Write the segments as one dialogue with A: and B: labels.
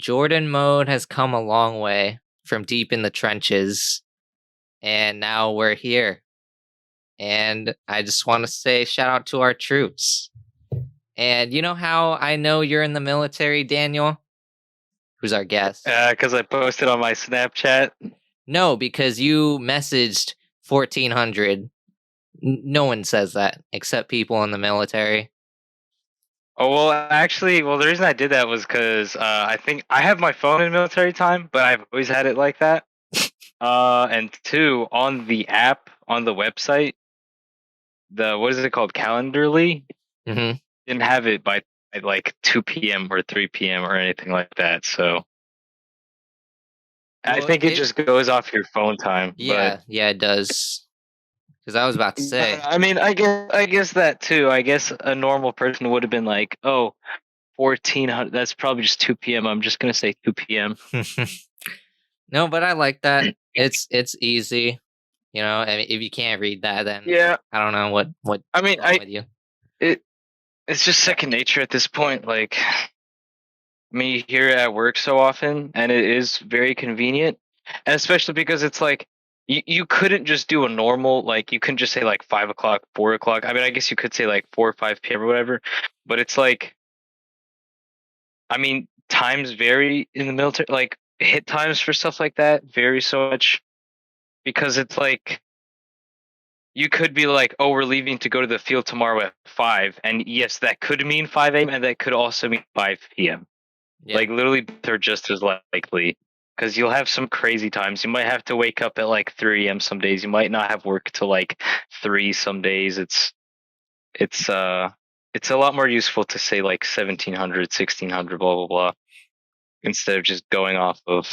A: Jordan mode has come a long way from deep in the trenches, and now we're here. And I just want to say shout out to our troops. And you know how I know you're in the military, Daniel? Who's our guest?
B: Because I posted on my Snapchat.
A: No, because you messaged 1400. No one says that except people in the military.
B: Oh, well, actually, the reason I did that was because I think I have my phone in military time, but I've always had it like that. And two, on the app, on the website, what is it called? Calendarly?
A: Mm-hmm.
B: Didn't have it by like 2 p.m. or 3 p.m. or anything like that. So I think it just goes off your phone time.
A: Yeah, it does. Because I was about to say.
B: I mean, I guess that too. I guess a normal person would have been like, oh, 1400. That's probably just 2 p.m. I'm just gonna say 2 p.m.
A: No, but I like that. It's easy. You know, I mean, if you can't read that, then
B: yeah,
A: I don't know what.
B: I mean,
A: with you.
B: It's just second nature at this point. Like, me here at work so often, and it is very convenient, and especially because it's like you couldn't just do a normal, like, you couldn't just say like 5 o'clock, 4 o'clock. I mean, I guess you could say like 4 or 5 p.m. or whatever, but it's like, I mean, times vary in the military. Like, hit times for stuff like that vary so much because it's like you could be like, oh, we're leaving to go to the field tomorrow at 5, and yes, that could mean 5 a.m. and that could also mean 5 p.m.
A: Yeah.
B: Like, literally, they're just as likely because you'll have some crazy times. You might have to wake up at like 3 a.m. some days. You might not have work till like 3 some days. It's a lot more useful to say like 1700, 1600, blah blah blah, instead of just going off of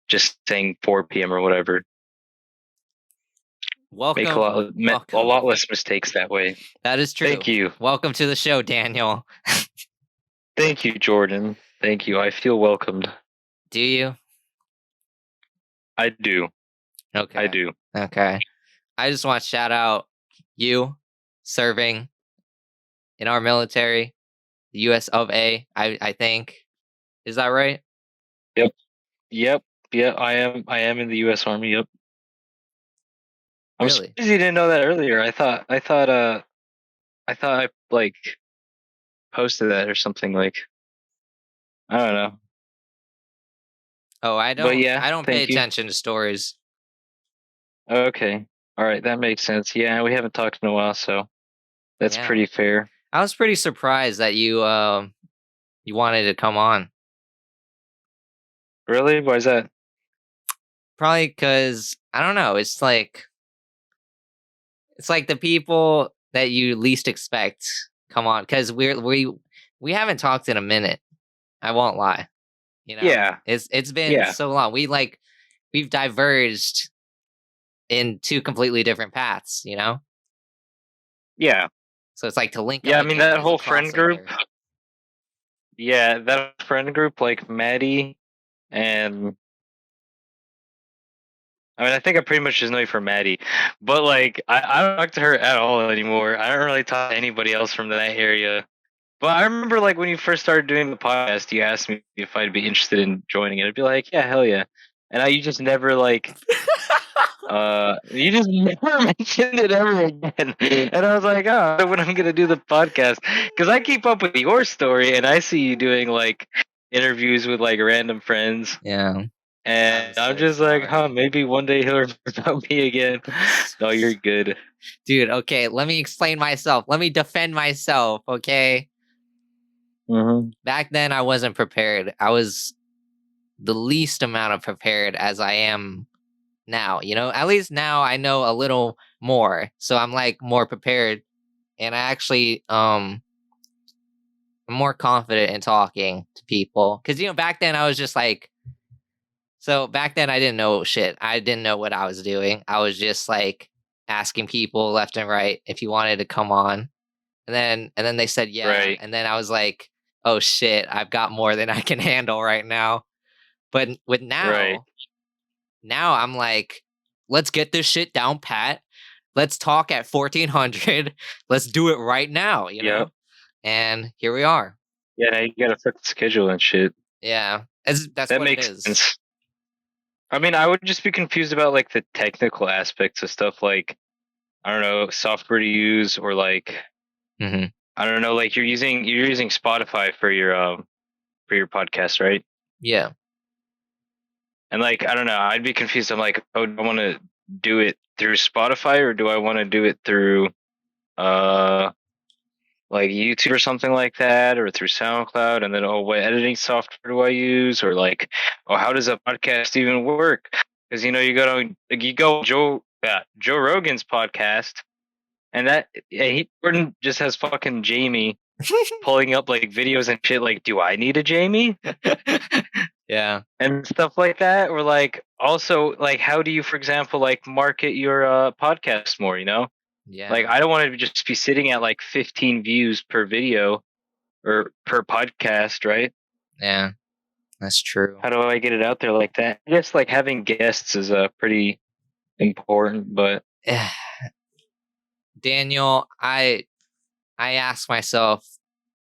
B: just saying 4 p.m. or whatever.
A: Welcome.
B: Make a lot less mistakes that way.
A: That is true.
B: Thank you.
A: Welcome to the show, Daniel.
B: Thank you, Jordan. Thank you. I feel welcomed.
A: Do you?
B: I do.
A: Okay.
B: I do.
A: Okay. I just want to shout out you serving in our military, the US of A, I think. Is that right?
B: Yep. Yeah, I am in the US Army, yep. I'm
A: Really?
B: surprised you didn't know that earlier. I thought I like posted that or something, like, I don't know.
A: Oh, I don't.
B: But yeah,
A: I don't pay
B: thank you.
A: attention to stories.
B: Okay. All right, that makes sense. Yeah, we haven't talked in a while, so that's pretty fair.
A: I was pretty surprised that you wanted to come on.
B: Really? Why is that?
A: Probably because I don't know. It's like the people that you least expect come on, because we haven't talked in a minute. I won't lie. You know.
B: Yeah.
A: It's been so long. We've diverged in two completely different paths. You know.
B: Yeah.
A: So it's like to link.
B: Yeah,
A: up
B: I mean,
A: again
B: that
A: is
B: whole
A: a
B: friend
A: crossover.
B: group. Yeah, that friend group, like Maddie, and I mean, I think I pretty much just know you for Maddie, but like, I don't talk to her at all anymore. I don't really talk to anybody else from that area. But I remember, like, when you first started doing the podcast, you asked me if I'd be interested in joining it. I'd be like, yeah, hell yeah. And you just never, like, you just never mentioned it ever again. And I was like, oh, when I'm gonna do the podcast, because I keep up with your story, and I see you doing like interviews with like random friends.
A: Yeah.
B: And I'm just like, huh, maybe one day he'll remember about me again. No, you're good.
A: Dude, okay, let me explain myself. Let me defend myself, okay?
B: Mm-hmm.
A: Back then, I wasn't prepared. I was the least amount of prepared as I am now. You know, at least now I know a little more. So I'm like more prepared. And I actually, I'm more confident in talking to people. Because, you know, back then I was just like, so back then I didn't know shit. I didn't know what I was doing. I was just like asking people left and right if you wanted to come on. And then they said yeah.
B: Right.
A: And then I was like, oh shit, I've got more than I can handle right now. But with now I'm like, let's get this shit down pat. Let's talk at 1400. Let's do it right now, you know? And here we are.
B: Yeah, now you gotta fit the schedule and shit.
A: Yeah, that's
B: That
A: what it
B: makes
A: is.
B: sense. I mean, I would just be confused about like the technical aspects of stuff like I don't know, software to use or like
A: Hmm.
B: I don't know, like you're using Spotify for your podcast, right?
A: Yeah,
B: And like I don't know, I'd be confused. I'm like, oh, do I want to do it through Spotify or do I want to do it through uh like YouTube or something like that, or through SoundCloud? And then, oh, what editing software do I use? Or like, oh, how does a podcast even work? Because you go to like, you go Joe Rogan's podcast, and that Gordon just has fucking Jamie pulling up like videos and shit. Like, do I need a Jamie
A: yeah,
B: and stuff like that? Or like, also like, how do you, for example, like market your podcast more? Like,
A: yeah,
B: I don't want to just be sitting at like 15 views per video or per podcast, right?
A: yeah. That's true.
B: How do I get it out there like that? I guess like having guests is pretty important, but
A: Daniel, I ask myself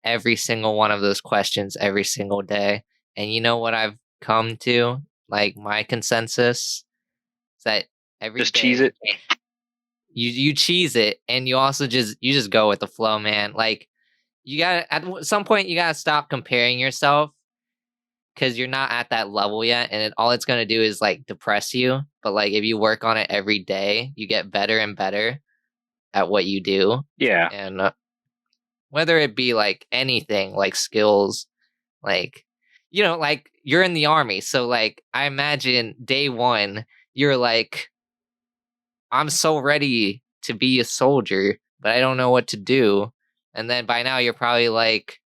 A: every single one of those questions every single day, and you know what I've come to? Like my consensus is that every
B: just cheese
A: day
B: it.
A: you cheese it, and you just go with the flow, man. Like you gotta at some point you gotta stop comparing yourself because you're not at that level yet, and all it's gonna do is like depress you. But like if you work on it every day, you get better and better at what you do,
B: Yeah.
A: and whether it be like anything, like skills, like like you're in the army, so like I imagine day one, you're like, I'm so ready to be a soldier, but I don't know what to do. And then by now you're probably like,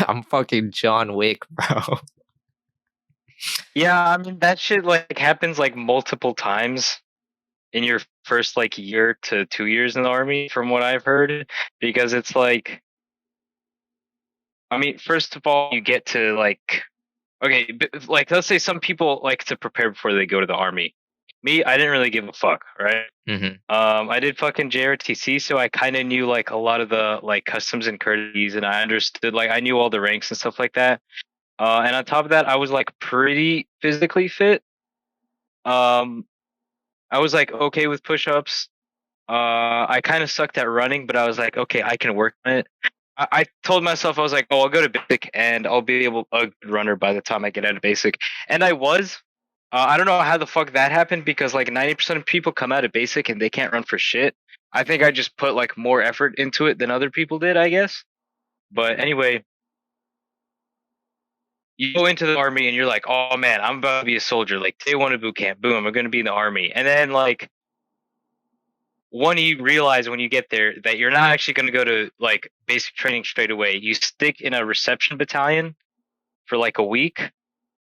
A: I'm fucking John Wick, bro.
B: Yeah, I mean that shit like happens like multiple times in your first like year to 2 years in the army, from what I've heard, because it's like, I mean, first of all, you get to like, okay, like let's say some people like to prepare before they go to the army. Me, I didn't really give a fuck, right?
A: Hmm.
B: I did fucking JRTC, so I kind of knew like a lot of the like customs and courtesies, and I understood like I knew all the ranks and stuff like that. And on top of that, I was like pretty physically fit. Um, I was like okay with push-ups. I kind of sucked at running, but I was like, okay, I can work on it. I told myself I was like, oh, I'll go to basic and I'll be able a good runner by the time I get out of basic, and I was. I don't know how the fuck that happened because like 90% of people come out of basic and they can't run for shit. I think I just put like more effort into it than other people did, I guess. But anyway, you go into the army and you're like, oh man, I'm about to be a soldier. Like day one of boot camp, boom, I'm gonna be in the army. And then like one, you realize when you get there that you're not actually gonna go to like basic training straight away. You stick in a reception battalion for like a week,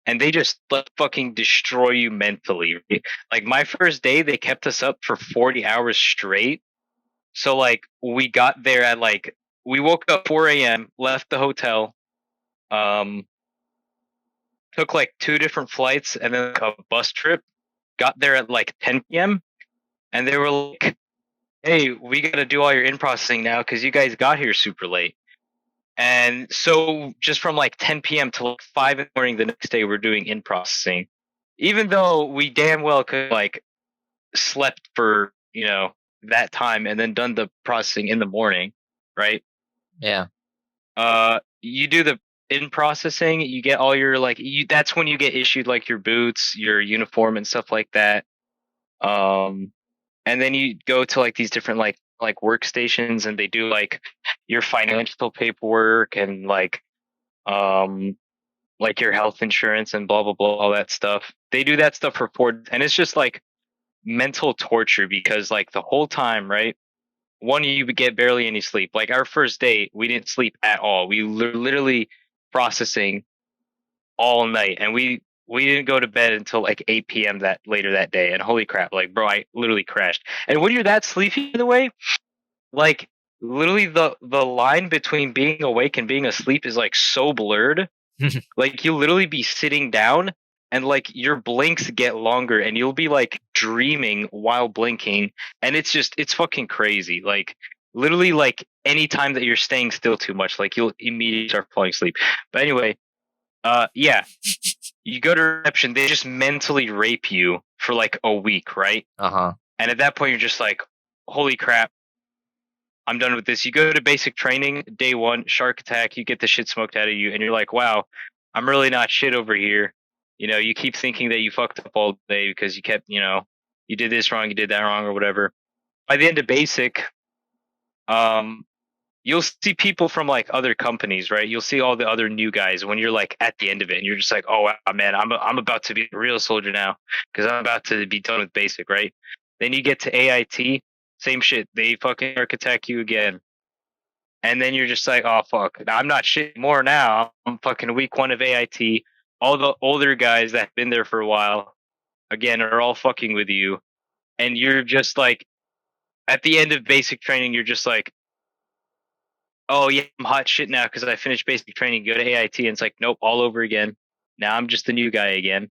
B: and they just like fucking destroy you mentally. Like my first day, they kept us up for 40 hours straight. So like we got there at like we woke up 4 a.m., left the hotel, um, took like two different flights and then like, a bus trip. Got there at like 10 p.m. and they were like, "Hey, we got to do all your in processing now because you guys got here super late." And so just from like 10 p.m. to like 5 in the morning the next day, we're doing in processing, even though we damn well could like slept for that time and then done the processing in the morning, right?
A: Yeah.
B: You do the in processing, you get all your like you. That's when you get issued like your boots, your uniform, and stuff like that. Um, and then you go to like these different like workstations, and they do like your financial paperwork and um like your health insurance and blah blah blah, all that stuff. They do that stuff for 4, and it's just like mental torture because like the whole time, right? One, you get barely any sleep. Like our first day, we didn't sleep at all. We literally processing all night, and we didn't go to bed until like 8 p.m. that later that day. And holy crap, like bro, I literally crashed. And when you're that sleepy, by the way, like literally the line between being awake and being asleep is like so blurred. Like you'll literally be sitting down and like your blinks get longer and you'll be like dreaming while blinking, and it's fucking crazy. Like literally like any time that you're staying still too much, like you'll immediately start falling asleep. But anyway, yeah, you go to reception, they just mentally rape you for like a week, right?
A: Uh-huh.
B: And at that point, you're just like, holy crap, I'm done with this. You go to basic training, day one, shark attack, you get the shit smoked out of you, and you're like, wow, I'm really not shit over here. You know, you keep thinking that you fucked up all day because you kept, you did this wrong, you did that wrong, or whatever. By the end of basic, um, you'll see people from like other companies, right? You'll see all the other new guys when you're like at the end of it, and you're just like, oh wow, man, I'm about to be a real soldier now because I'm about to be done with basic, right? Then you get to AIT, same shit. They fucking architect you again, and then you're just like, oh fuck, I'm not shit more now. I'm fucking week one of AIT. All the older guys that have been there for a while, again, are all fucking with you, and you're just like, at the end of basic training, you're just like, oh yeah, I'm hot shit now because I finished basic training, go to AIT, and it's like, nope, all over again. Now I'm just the new guy again.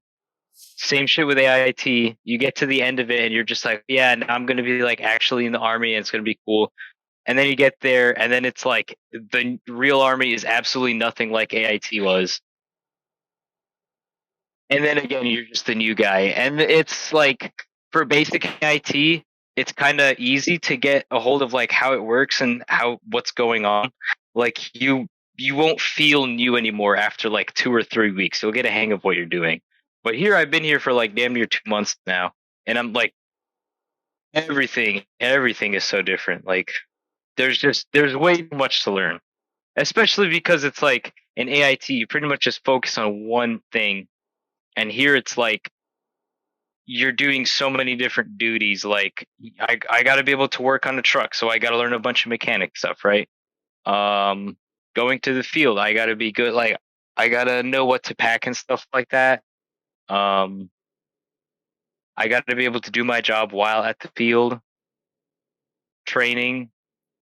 B: Same shit with AIT. You get to the end of it and you're just like, yeah, now I'm gonna be like actually in the army and it's gonna be cool. And then you get there and then it's like the real army is absolutely nothing like AIT was. And then again, you're just the new guy. And it's like for basic IT, it's kind of easy to get a hold of like how it works and how what's going on. Like you won't feel new anymore after like 2 or 3 weeks. You'll get a hang of what you're doing. But here I've been here for like damn near 2 months now, and I'm like everything is so different. Like there's way too much to learn, especially because it's like in AIT you pretty much just focus on one thing, and here it's like you're doing so many different duties. Like I got to be able to work on a truck, so I got to learn a bunch of mechanic stuff, right? Um, Going to the field, I got to be good. Like I got to know what to pack and stuff like that. Um, I got to be able to do my job while at the field training.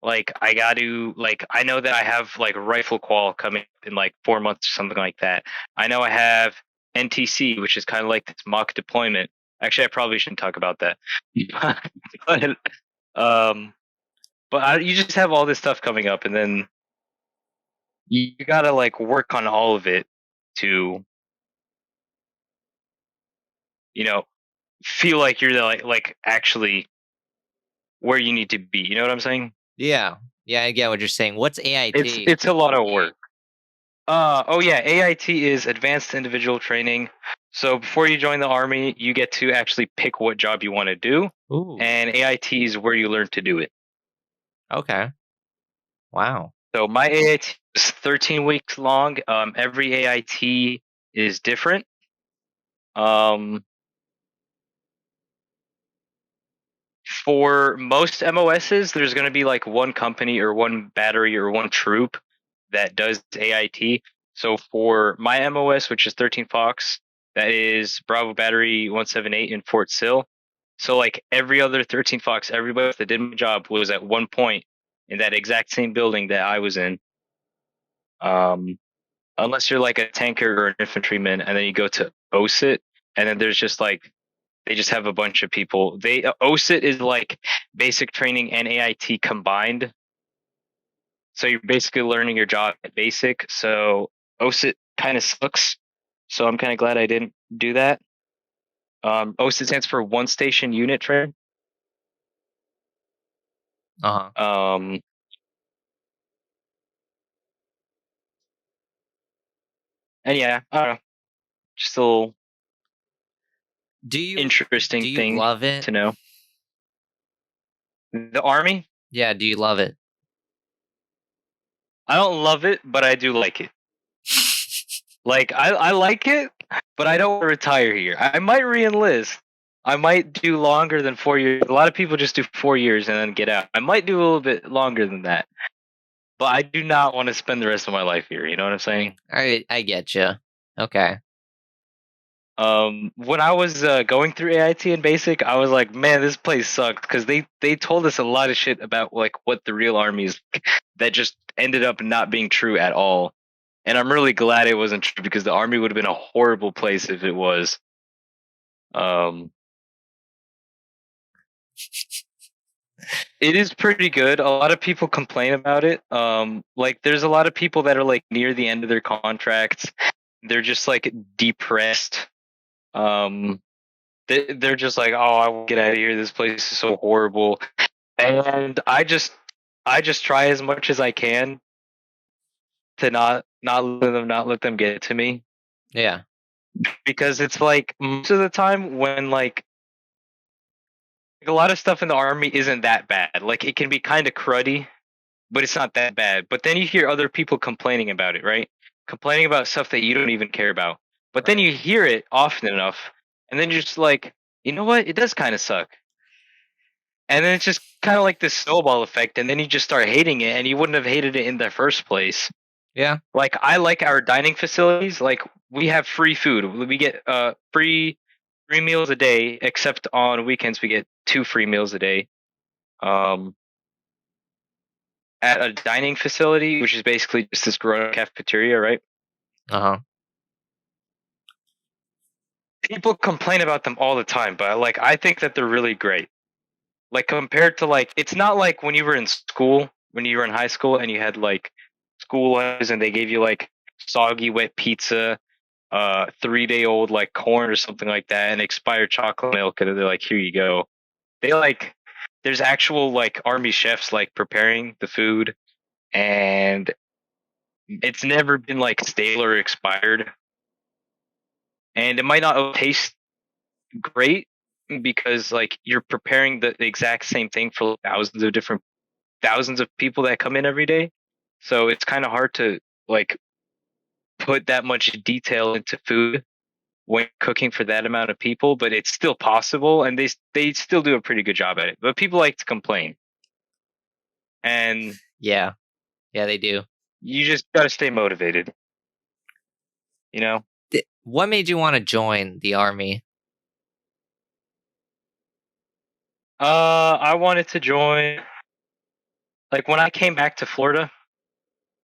B: Like I got to like I know that I have like rifle qual coming in like 4 months or something like that. I know I have NTC, which is kind of like this mock deployment. Actually, I probably shouldn't talk about that. but um, you just have all this stuff coming up, and then you gotta like work on all of it to you know feel like you're like actually where you need to be. You know what I'm saying?
A: Yeah. Yeah, I get what you're saying. What's
B: It's
A: AIT?
B: it's a lot of work. Oh yeah, AIT is Advanced Individual Training. So before you join the army, you get to actually pick what job you want to do,
A: Ooh.
B: and AIT is where you learn to do it.
A: Okay. Wow.
B: So my AIT is 13 weeks long. Every AIT is different. Um, for most MOSs, there's going to be like one company or one battery or one troop that does AIT. So for my MOS, which is 13 Fox, that is Bravo Battery 178 in Fort Sill. So like every other 13 Fox, everybody that did my job was at one point in that exact same building that I was in. Um, unless you're like a tanker or an infantryman, and then you go to OSIT, and then there's just like they just have a bunch of people. They OSIT is like basic training and AIT combined. So you're basically learning your job at basic. So OSIT kind of sucks. So I'm kind of glad I didn't do that. OSIT stands for one station unit train.
A: Uh-huh.
B: Um, and yeah, I don't know, just a little
A: Do you
B: interesting
A: do you
B: thing
A: love it?
B: to know. The army,
A: Yeah, do you love it?
B: I don't love it, but I do like it. Like I like it, but I don't retire here. I might re-enlist. I might do longer than 4 years. A lot of people just do 4 years and then get out. I might do a little bit longer than that, but I do not want to spend the rest of my life here. You know what I'm saying?
A: I get you. Okay.
B: When I was going through AIT and basic, I was like, man, this place sucks because they told us a lot of shit about like what the real army is like, that just ended up not being true at all. And I'm really glad it wasn't true because the army would have been a horrible place if it was. Um, It is pretty good. A lot of people complain about it. Like there's a lot of people that are like near the end of their contracts. They're just like depressed. Um, they're just like, oh, I will get out of here. This place is so horrible. And I just try as much as I can to not let them get to me,
A: Yeah.
B: because it's like most of the time when like a lot of stuff in the army isn't that bad. Like it can be kind of cruddy, but it's not that bad. But then you hear other people complaining about it, right? Complaining about stuff that you don't even care about. But then
A: Right.
B: you hear it often enough, and then you're just like, you know what? It does kind of suck. And then it's just kind of like this snowball effect, and then you just start hating it, and you wouldn't have hated it in the first place.
A: Yeah.
B: Like I like our dining facilities. Like we have free food. We get free 3 meals a day, except on weekends we get 2 free meals a day. Um, at a dining facility, which is basically just this grown cafeteria, right?
A: Uh huh.
B: People complain about them all the time, but like I think that they're really great. Like compared to like, it's not like when you were in school, when you were in high school, and you had like school lunches and they gave you like soggy wet pizza, 3 day old like corn or something like that, and expired chocolate milk, and they're like, here you go. They like, there's actual like army chefs like preparing the food, and it's never been like stale or expired, and it might not taste great because like you're preparing the exact same thing for thousands of people that come in every day. So it's kind of hard to like put that much detail into food when cooking for that amount of people, but it's still possible, and they still do a pretty good job at it. But people like to complain, and
A: Yeah. Yeah, they do.
B: you just got to stay motivated, you know.
A: What made you want to join the army?
B: I wanted to join, like when I came back to Florida,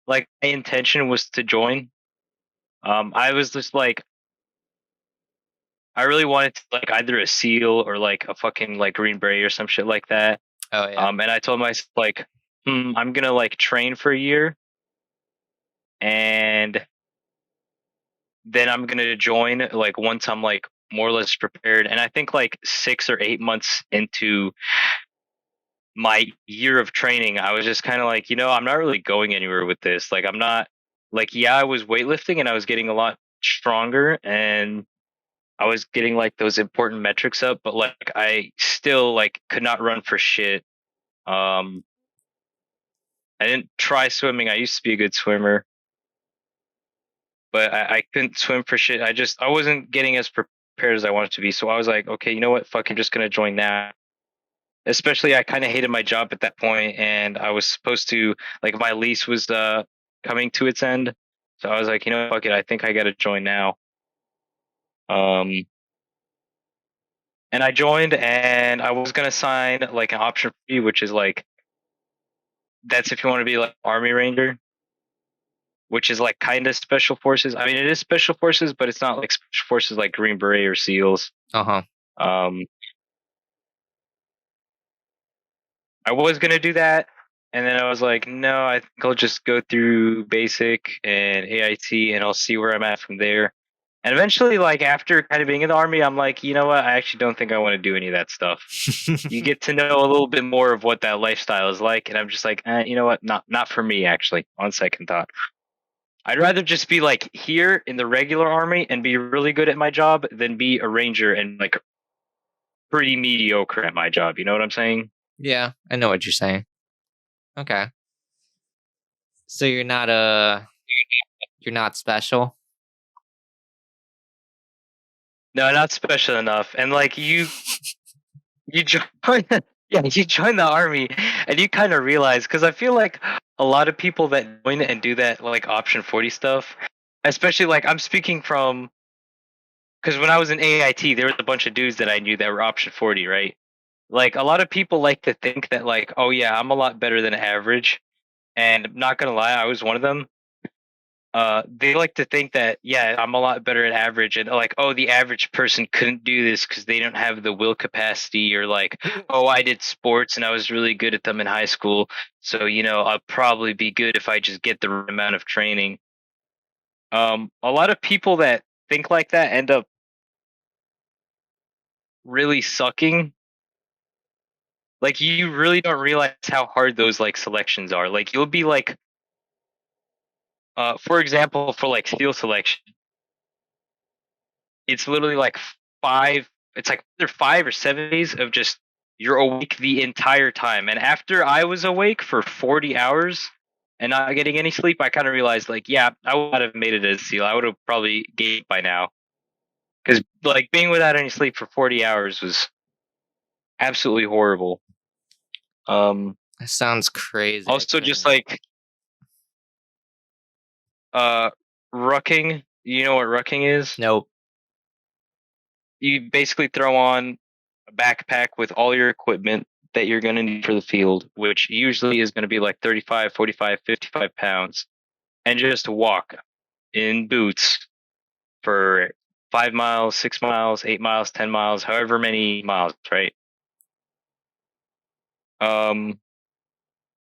B: like my intention was to join. I was just like, I really wanted to like either a SEAL or like a fucking like Green Beret or some shit like that.
A: Oh yeah.
B: And I told myself like, I'm gonna like train for a year, and then I'm gonna join like once I'm like more or less prepared. And I think like 6 or 8 months into my year of training, I was just kind of like, I'm not really going anywhere with this. Like I'm not, like, yeah, I was weightlifting and I was getting a lot stronger, and I was getting like those important metrics up, but like I still like could not run for shit. Um, I didn't try swimming. I used to be a good swimmer, but I couldn't swim for shit. I wasn't getting as prepared as I wanted to be. So I was like, okay, you know what? Fuck, I'm just gonna join that. Especially, I kind of hated my job at that point, and I was supposed to, like, my lease was coming to its end. So I was like, fuck it. I think I got to join now. Um, and I joined, and I was gonna sign like an option fee, which is like, that's if you want to be like Army Ranger, which is like kind of special forces. I mean, it is special forces, but it's not like special forces like Green Beret or SEALs.
A: Uh huh.
B: Um, I was gonna do that, and then I was like, no, I think I'll just go through basic and AIT, and I'll see where I'm at from there. And eventually, like after kind of being in the army, I'm like, you know what? I actually don't think I want to do any of that stuff. You get to know a little bit more of what that lifestyle is like, and I'm just like, you know what? Not for me, actually. On second thought, I'd rather just be like here in the regular army and be really good at my job than be a ranger and like pretty mediocre at my job. You know what I'm saying?
A: Yeah, I know what you're saying. Okay. So you're not special.
B: No, not special enough. And like you join, yeah, you join the army, and you kind of realize, because I feel like a lot of people that join and do that like option 40 stuff, especially like I'm speaking from, because when I was in AIT, there was a bunch of dudes that I knew that were option 40, right? Like a lot of people like to think that like, oh yeah, I'm a lot better than average, and I'm not gonna lie, I was one of them. they like to think that, yeah, I'm a lot better at average, and like, oh, the average person couldn't do this because they don't have the will capacity, or like, oh, I did sports and I was really good at them in high school, so I'll probably be good if I just get the right amount of training. A lot of people that think like that end up really sucking. Like, you really don't realize how hard those like selections are. Like, you'll be like, for example, for like steel selection, it's literally like five. It's like either 5 or 7 days of just you're awake the entire time. And after I was awake for 40 hours and not getting any sleep, I kind of realized, like, yeah, I would not have made it as SEAL. I would have probably gave by now, because like being without any sleep for 40 hours was absolutely horrible.
A: That sounds crazy. I
B: Also, just
A: couldn't.
B: like uh, rucking. You know what rucking is?
A: Nope.
B: You basically throw on a backpack with all your equipment that you're going to need for the field, which usually is going to be like 35, 45, 55 pounds, and just walk in boots for 5 miles, 6 miles, 8 miles, 10 miles, however many miles, right? Um,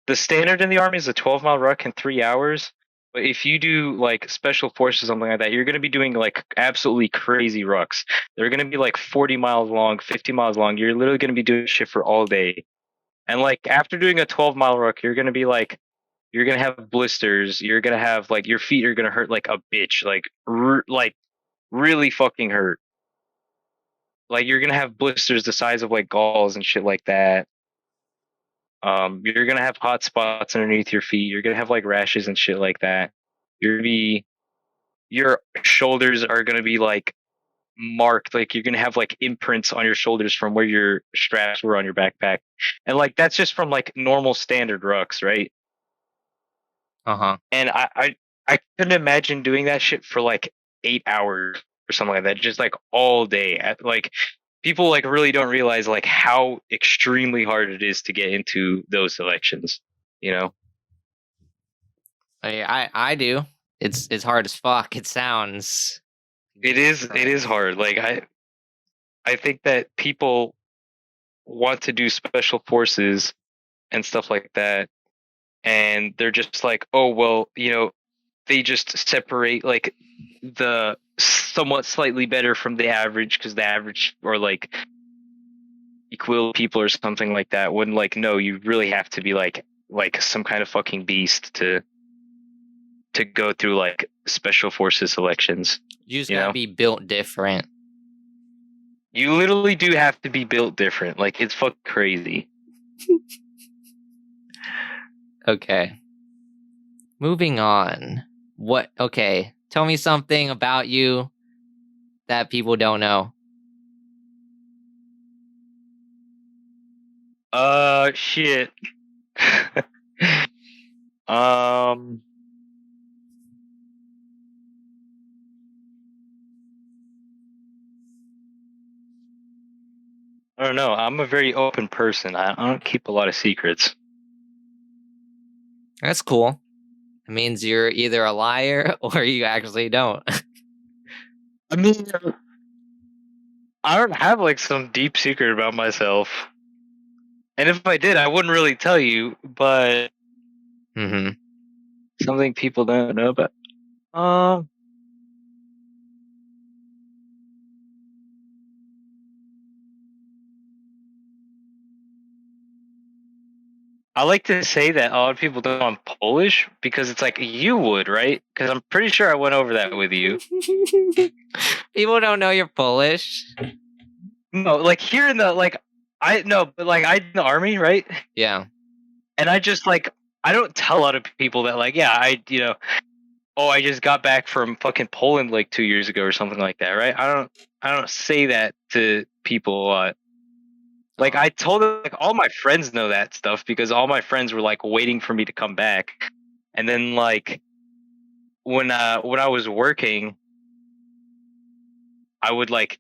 B: the standard in the army is a 12-mile ruck in 3 hours. But if you do like special forces, something like that, you're going to be doing like absolutely crazy rucks. They're going to be like 40 miles long, 50 miles long. You're literally going to be doing shit for all day. And like after doing a 12-mile ruck, you're going to be like, you're going to have blisters. You're going to have like your feet are going to hurt like a bitch, like like really fucking hurt. Like you're going to have blisters the size of like galls and shit like that. You're gonna have hot spots underneath your feet. You're gonna have like rashes and shit like that. You're gonna be your shoulders are gonna be like marked. Like you're gonna have like imprints on your shoulders from where your straps were on your backpack, and like that's just from like normal standard rucks, right?
A: Uh huh.
B: And I couldn't imagine doing that shit for like 8 hours or something like that, just like all day. Like people like really don't realize like how extremely hard it is to get into those selections. You know.
A: I do. It's hard as fuck. It sounds.
B: It is
A: Christ.
B: hard. Like I think that people want to do special forces and stuff like that, and they're just like, oh well, they just separate like the somewhat slightly better from the average, because the average or like equal people or something like that. When like no, you really have to be like some kind of fucking beast to go through like special forces selections.
A: You just
B: You
A: gotta
B: know,
A: be built different.
B: you literally do have to be built different. Like it's fucking crazy.
A: Okay. Moving on. What? Okay. Tell me something about you that people don't know.
B: Shit. um, I don't know. I'm a very open person. I don't keep a lot of secrets.
A: That's cool. It means you're either a liar or you actually don't.
B: I mean, I don't have like some deep secret about myself. And if I did, I wouldn't really tell you, but
A: Mm-hmm.
B: something people don't know about. Um, I like to say that a lot of people don't know I'm Polish, because it's like you would, right? Because I'm pretty sure I went over that with you.
A: People don't know you're Polish.
B: No, like here in the like I no, but like I in the army, right?
A: Yeah.
B: And I just like I don't tell a lot of people that like, yeah, oh, I just got back from fucking Poland like 2 years ago or something like that, right? I don't say that to people a lot. Like
A: Oh.
B: I told them, like all my friends know that stuff, because all my friends were like waiting for me to come back. And then like when I was working, I would like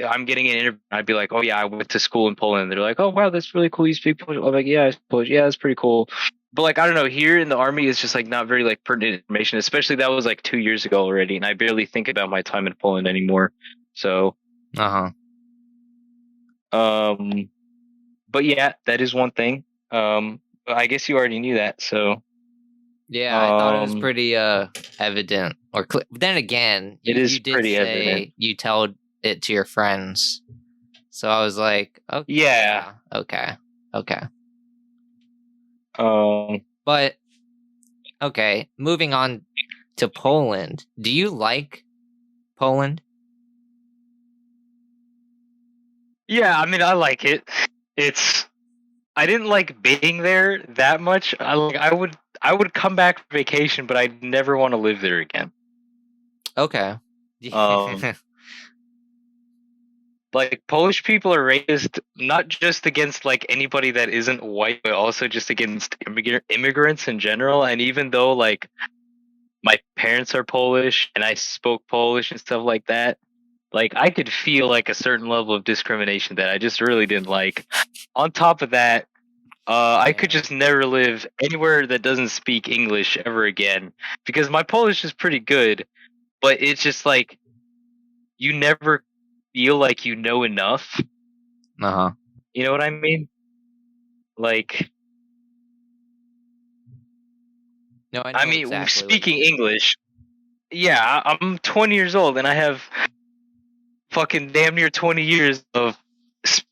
B: I'm getting an interview. I'd be like, oh yeah, I went to school in Poland. They're like, oh wow, that's really cool. You speak Polish. I'm like, yeah, I speak Polish. Yeah, that's pretty cool. but like I don't know, here in the army it's just like not very like pertinent information, especially that was like 2 years ago already, and I barely think about my time in Poland anymore. So
A: Uh-huh.
B: um but yeah, that is one thing. But I guess you already knew that, so
A: Yeah, I thought it was
B: um
A: pretty evident. Then again,
B: it
A: you
B: is
A: did
B: pretty evident.
A: say you tell it to your friends. So I was like, "Oh,
B: Yeah.
A: yeah. Okay. Okay."
B: Um
A: But okay, moving on to Poland. Do you like Poland?
B: yeah, I mean I like it. It's I didn't like being there that much. I would come back for vacation, but I'd never want to live there again.
A: Okay.
B: Um like Polish people are racist not just against like anybody that isn't white, but also just against immigrants in general. And even though like my parents are Polish and I spoke Polish and stuff like that, like I could feel like a certain level of discrimination that I just really didn't like. On top of that, I could
A: Yeah.
B: just never live anywhere that doesn't speak English ever again because my Polish is pretty good, but it's just like you never feel like you know enough.
A: Uh-huh.
B: You know what I mean? Like,
A: No, I
B: I
A: know
B: mean,
A: exactly what you
B: speaking
A: mean.
B: English. Yeah, I'm 20 years old and I have fucking damn near 20 years of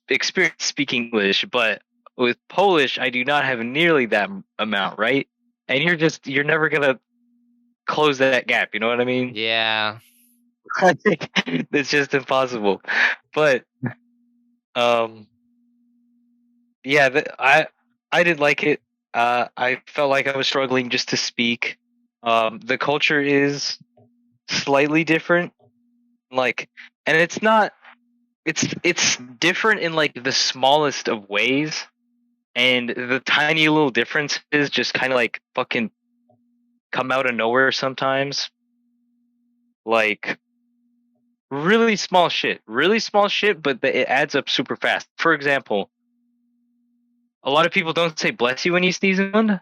B: experience speaking English, but with Polish, I do not have nearly that amount, right? And you're never gonna close that gap. You know what I mean?
A: Yeah.
B: I think it's just impossible. But um, yeah, I didn't like it. I felt like I was struggling just to speak. The culture is slightly different, like, and it's not. It's different in like the smallest of ways, and the tiny little differences just kind of like fucking come out of nowhere sometimes. Like really small shit, but it adds up super fast. For example, a lot of people don't say bless you when you sneeze in,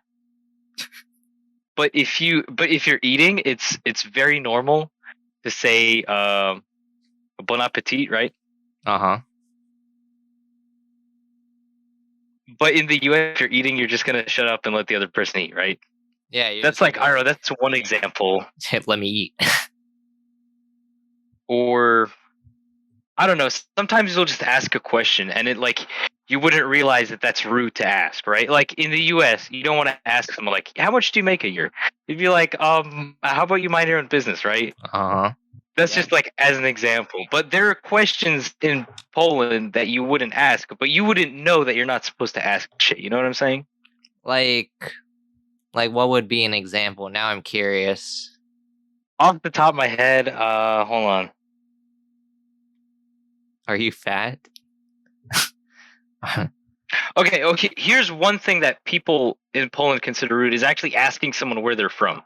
B: but if you're eating, it's very normal to say bon appetit, right?
A: Uh-huh.
B: But in the US, if you're eating, you're just gonna shut up and let the other person eat, right?
A: Yeah, you're
B: That's
A: just gonna
B: like
A: be
B: I don't know.
A: like,
B: That's one example.
A: "Let me eat."
B: Or I don't know. Sometimes you'll just ask a question, and it like you wouldn't realize that that's rude to ask, right? Like in the U.S., you don't want to ask someone like, "How much do you make a year?" You'd be like, how about you mind your own business, right?"
A: Uh-huh.
B: That's
A: Yeah.
B: just like as an example. But there are questions in Poland that you wouldn't ask, but you wouldn't know that you're not supposed to ask shit. You know what I'm saying?
A: Like like what would be an example? Now I'm curious.
B: Off the top of my head, hold on.
A: Are you fat?
B: Okay, okay. Here's one thing that people in Poland consider rude is actually asking someone where they're from.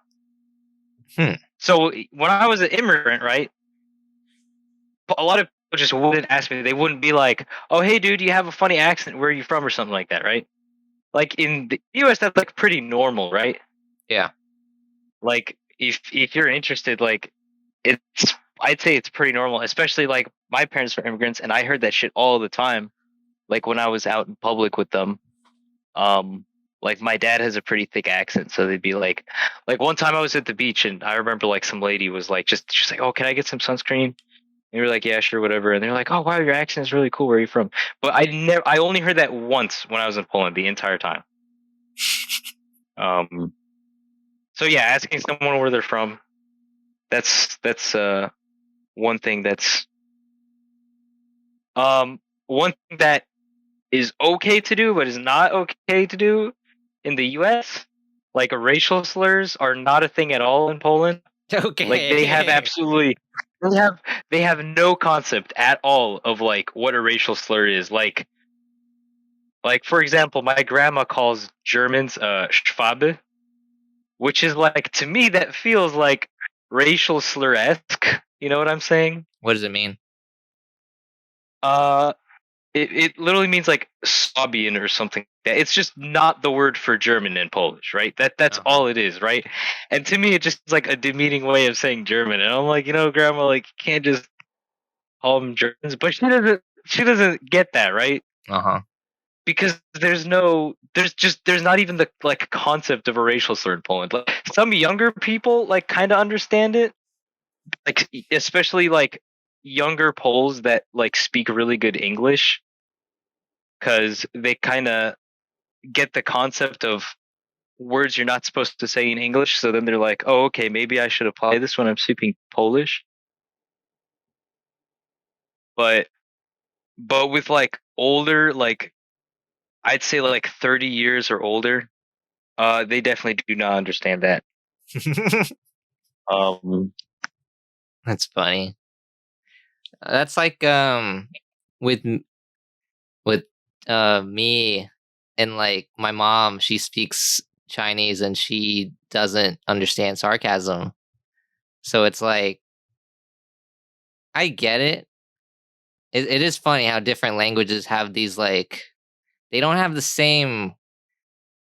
A: Hmm.
B: So when I was an immigrant, right? A lot of people just wouldn't ask me. They wouldn't be like, "Oh, hey, dude, you have a funny accent. Where are you from?" or something like that, right? Like in the U.S., that's like pretty normal, right?
A: Yeah.
B: Like if you're interested, like it's I'd say it's pretty normal, especially like my parents were immigrants, and I heard that shit all the time. Like when I was out in public with them, um, like my dad has a pretty thick accent, so they'd be like one time I was at the beach, and I remember like some lady was like, just she's like, "Oh, can I get some sunscreen?" And we were like, "Yeah, sure, whatever." And they're like, "Oh, wow, your accent is really cool. Where are you from?" But I only heard that once when I was in Poland the entire time. Um, so yeah, asking someone where they're from, that's one thing that's one thing that is okay to do, but is not okay to do in the U.S. Like racial slurs are not a thing at all in Poland. Like they have
A: Okay.
B: absolutely they have they have no concept at all of like what a racial slur is. Like for example, my grandma calls Germans Schwabe, which is like to me that feels like racial slur esque. You know what I'm saying?
A: What does it mean?
B: Uh, it literally means like Swabian or something Yeah, it's just not the word for German in Polish, right? That's
A: Uh-huh.
B: all it is, right? And to me, it just is like a demeaning way of saying German. And I'm like, Grandma, like you can't just call them Germans, but she doesn't get that, right?
A: Uh-huh.
B: Because there's not even the like concept of a racial slur in Poland. Like some younger people like kind of understand it, like especially like younger Poles that like speak really good English because they kind of get the concept of words you're not supposed to say in English. So then they're like, oh, okay, maybe I should apply this when I'm speaking Polish. But with like older, like I'd say like 30 years or older, they definitely do not understand that. Um,
A: That's funny. That's like with with me and like my mom, she speaks Chinese and she doesn't understand sarcasm. So it's like I get it. It is funny how different languages have these like they don't have the same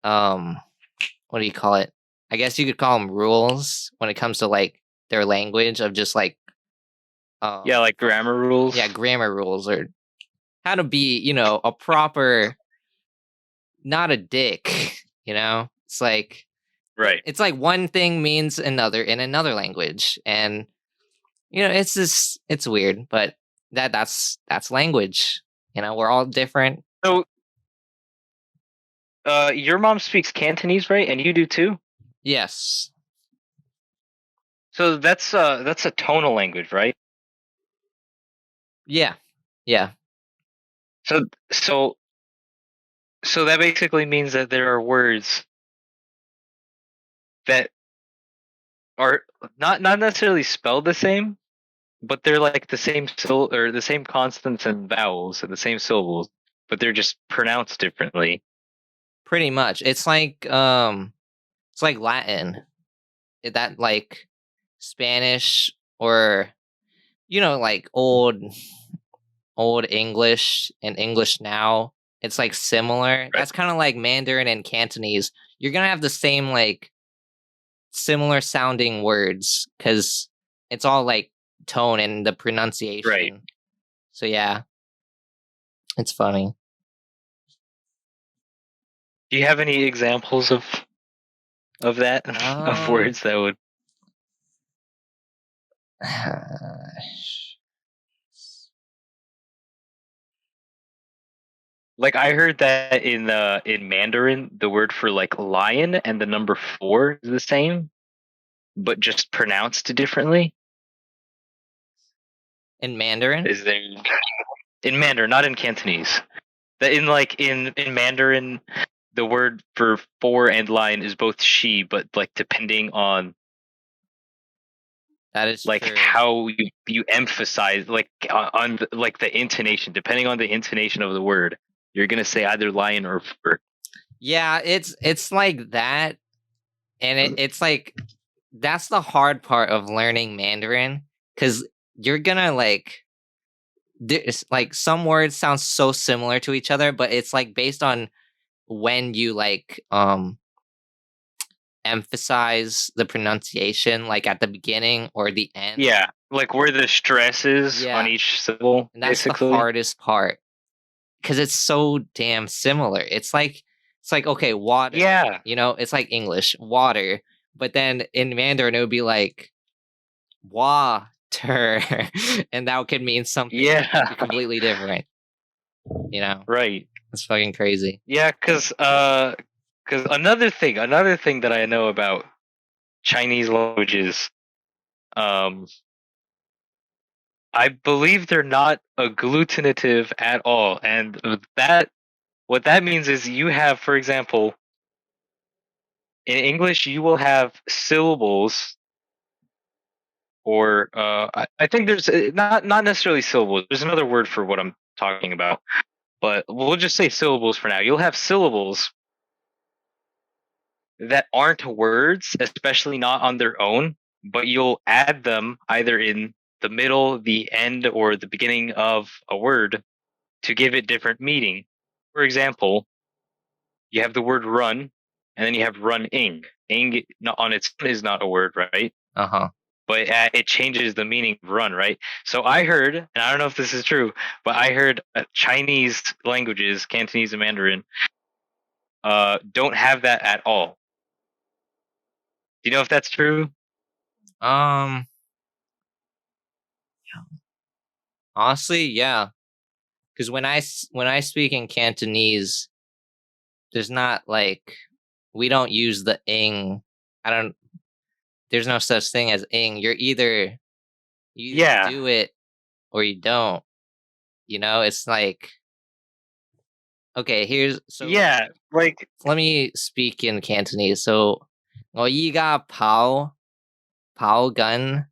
A: um what do you call it? I guess you could call them rules when it comes to like their language of just like
B: yeah, like
A: for,
B: grammar
A: yeah,
B: rules.
A: grammar rules or how to be, a proper not a dick, It's like
B: Right.
A: it's like one thing means another in another language and it's just it's weird, but that's language. We're all different.
B: So, your mom speaks Cantonese, right? And you do too.
A: Yes.
B: So that's a tonal language, right?
A: Yeah. Yeah.
B: So so so that basically means that there are words that are not necessarily spelled the same, but they're like the same or the same consonants and vowels and the same syllables, but they're just pronounced differently.
A: Pretty much. It's like Latin. That like Spanish or like old English and English now. It's like similar.
B: Right.
A: That's kind of like Mandarin and Cantonese. You're going to have the same like similar sounding words cuz it's all like tone and the
B: Right.
A: pronunciation. So yeah, it's funny.
B: Do you have any examples of that of
A: Um
B: words that would like I heard that in Mandarin the word for like lion and the number 4 is the same but just pronounced differently.
A: in Mandarin?
B: Is there in Mandarin, not in Cantonese? That in like in Mandarin the word for 4 and lion is both she, but like depending on
A: That is
B: like
A: true.
B: how you emphasize like on like the intonation, depending on the intonation of the word, you're gonna say either lion or fur.
A: Yeah, it's like that and it's like that's the hard part of learning Mandarin cuz you're going to like there's like some words sound so similar to each other, but it's like based on when you like emphasize the pronunciation like at the beginning or the end.
B: Yeah, like where the stress is on
A: Yeah,
B: each syllable,
A: and that's the
B: basically.
A: hardest part cuz it's so damn similar. It's like okay, water,
B: Yeah,
A: it's like English, water, but then in Mandarin it would be like water and that could mean something
B: yeah,
A: completely different, you know.
B: right.
A: It's fucking crazy.
B: Yeah, because another thing that I know about Chinese languages, um, I believe they're not agglutinative at all, and that what that means is you have, for example, in English you will have syllables, or I think there's not necessarily syllables. There's another word for what I'm talking about, but we'll just say syllables for now. You'll have syllables that aren't words, especially not on their own, but you'll add them either in the middle, the end, or the beginning of a word to give it different meaning. For example, you have the word run, and then you have running. Ing on its own is not a word, right?
A: Uh-huh.
B: But it changes the meaning of run, right? So I heard, and I don't know if this is true, but I heard Chinese languages, Cantonese and Mandarin, don't have that at all. Do you know if that's true?
A: Um, honestly, yeah. Because when I speak in Cantonese, there's not like we don't use the ing. I don't. There's no such thing as ing. You either
B: Yeah,
A: do it or you don't. You know, it's like okay.
B: yeah. Like
A: Let me speak in Cantonese. So, 我依家跑gun.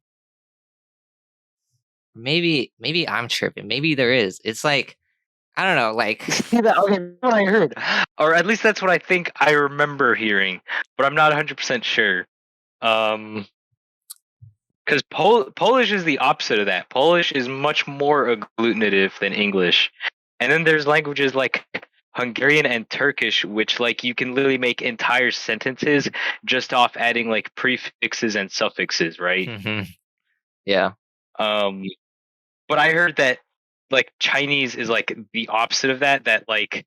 A: Maybe I'm tripping. Maybe there is. It's like I don't know. Like
B: see that? Okay, that's what I heard, or at least that's what I think I remember hearing, but I'm not 100% sure. Um, because Polish is the opposite of that. Polish is much more agglutinative than English, and then there's languages like Hungarian and Turkish, which like you can literally make entire sentences just off adding like prefixes and suffixes, right?
A: yeah.
B: Um, but I heard that like Chinese is like the opposite of that. That like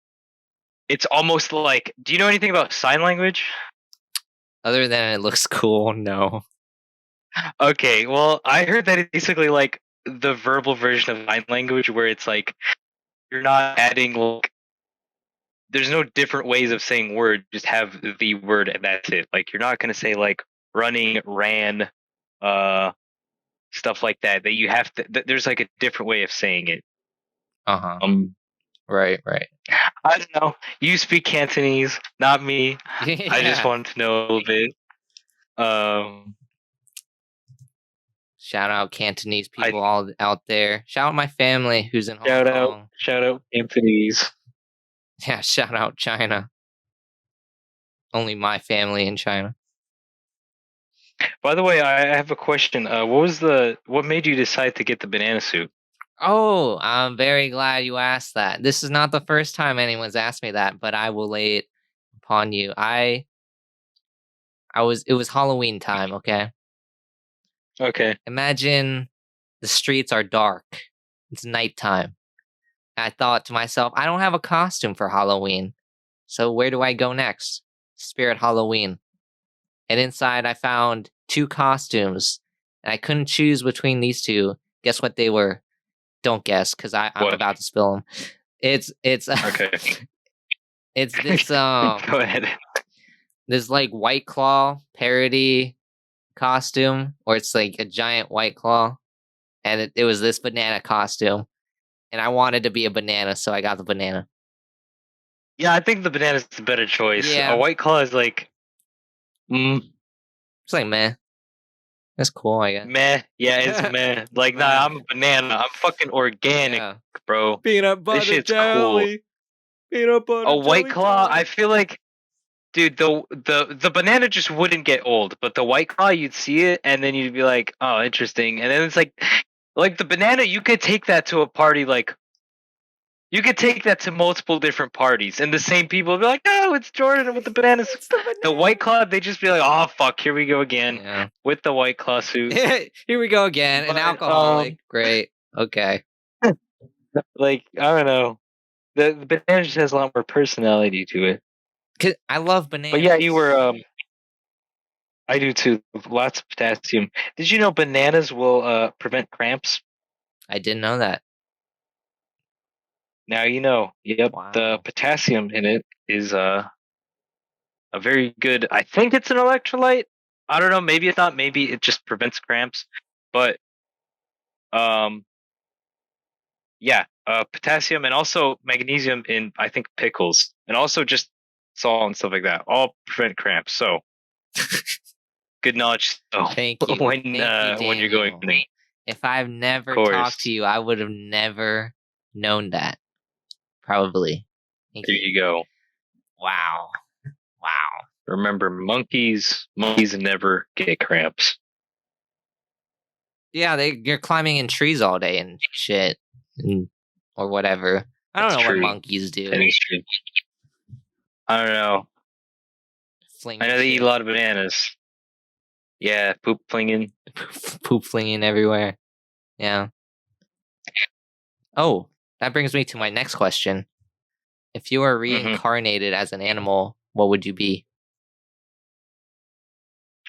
B: it's almost like. Do you know anything about sign language?
A: Other than it looks cool, no.
B: Okay, well, I heard that it's basically like the verbal version of sign language, where it's like you're not adding like there's no different ways of saying word. Just have the word and that's it. Like you're not gonna say like running, ran, uh, stuff like that. That you have to. There's like a different way of saying it.
A: Uh huh.
B: Um,
A: Right. Right.
B: I don't know. You speak Cantonese, not me. I just
A: Yeah.
B: wanted to know a little bit. Um,
A: Shout out Cantonese
B: I
A: people all out there. Shout out my family who's in Hong Kong.
B: shout out Cantonese.
A: Yeah. Shout out China. Only my family in China.
B: By the way, I have a question. What made you decide to get the banana suit?
A: Oh, I'm very glad you asked that. This is not the first time anyone's asked me that, but I will lay it upon you. It was Halloween time, okay?
B: Okay.
A: Imagine the streets are dark. It's nighttime. I thought to myself, I don't have a costume for Halloween. So where do I go next? Spirit Halloween. And inside I found two costumes. And I couldn't choose between these two. Guess what they were? Don't guess, because I'm
B: What?
A: about to spill them. It's
B: Okay.
A: it's this
B: Go ahead.
A: this like White Claw parody costume, or it's like a giant White Claw, and it was this banana costume, and I wanted to be a banana, so I got the banana.
B: Yeah, I think the banana's the better choice. A
A: Yeah,
B: white claw is like,
A: it's like meh, that's cool, I guess.
B: meh. Yeah, it's meh. Like, nah,
A: Meh.
B: I'm a banana. I'm fucking organic,
A: Yeah,
B: bro.
A: peanut
B: This
A: butter
B: shit's cool.
A: jelly, peanut butter
B: A white
A: jelly
B: claw, I
A: time.
B: feel like, dude, the banana just wouldn't get old, but the white claw, you'd see it, and then you'd be like, oh, interesting. And then it's like the banana, you could take that to a party, like you could take that to multiple different parties, and the same people would be like, "Oh, it's Jordan with the bananas."
A: It's the
B: The White
A: banana.
B: Claw, they just be like, "Oh fuck, here we go again
A: Yeah.
B: with the White Claw suit."
A: Here we go again. An
B: But
A: alcoholic. Great. Okay.
B: like I don't know, the banana just has a lot more personality to it.
A: 'Cause I love
B: But yeah, you
A: bananas.
B: were I do too. Lots of potassium. Did you know bananas will prevent cramps?
A: I didn't know that.
B: Now you know. Yep, the
A: Wow.
B: potassium in it is a very good. I think it's an electrolyte. I don't know. Maybe it's not. Maybe it just prevents cramps. But um, yeah, potassium and also magnesium in I think pickles and also just salt and stuff like that all prevent cramps. So good knowledge. So
A: Thank you. Thank you,
B: when you're going,
A: Daniel. If I've
B: of
A: never talked to
B: course,
A: you, I would have never known that. Probably. Thank
B: there
A: you.
B: you go.
A: Wow. Wow.
B: Remember, monkeys never get cramps.
A: Yeah, you're climbing in trees all day and shit. Or whatever. I don't
B: That's
A: know what
B: true.
A: monkeys
B: That
A: do.
B: is true. I don't know. I
A: Flinging
B: know they eat a
A: shit.
B: lot of bananas. Yeah, poop flinging.
A: Poop flinging everywhere. Yeah. Oh, that brings me to my next question. If you were
B: Hmm.
A: reincarnated as an animal, what would you be?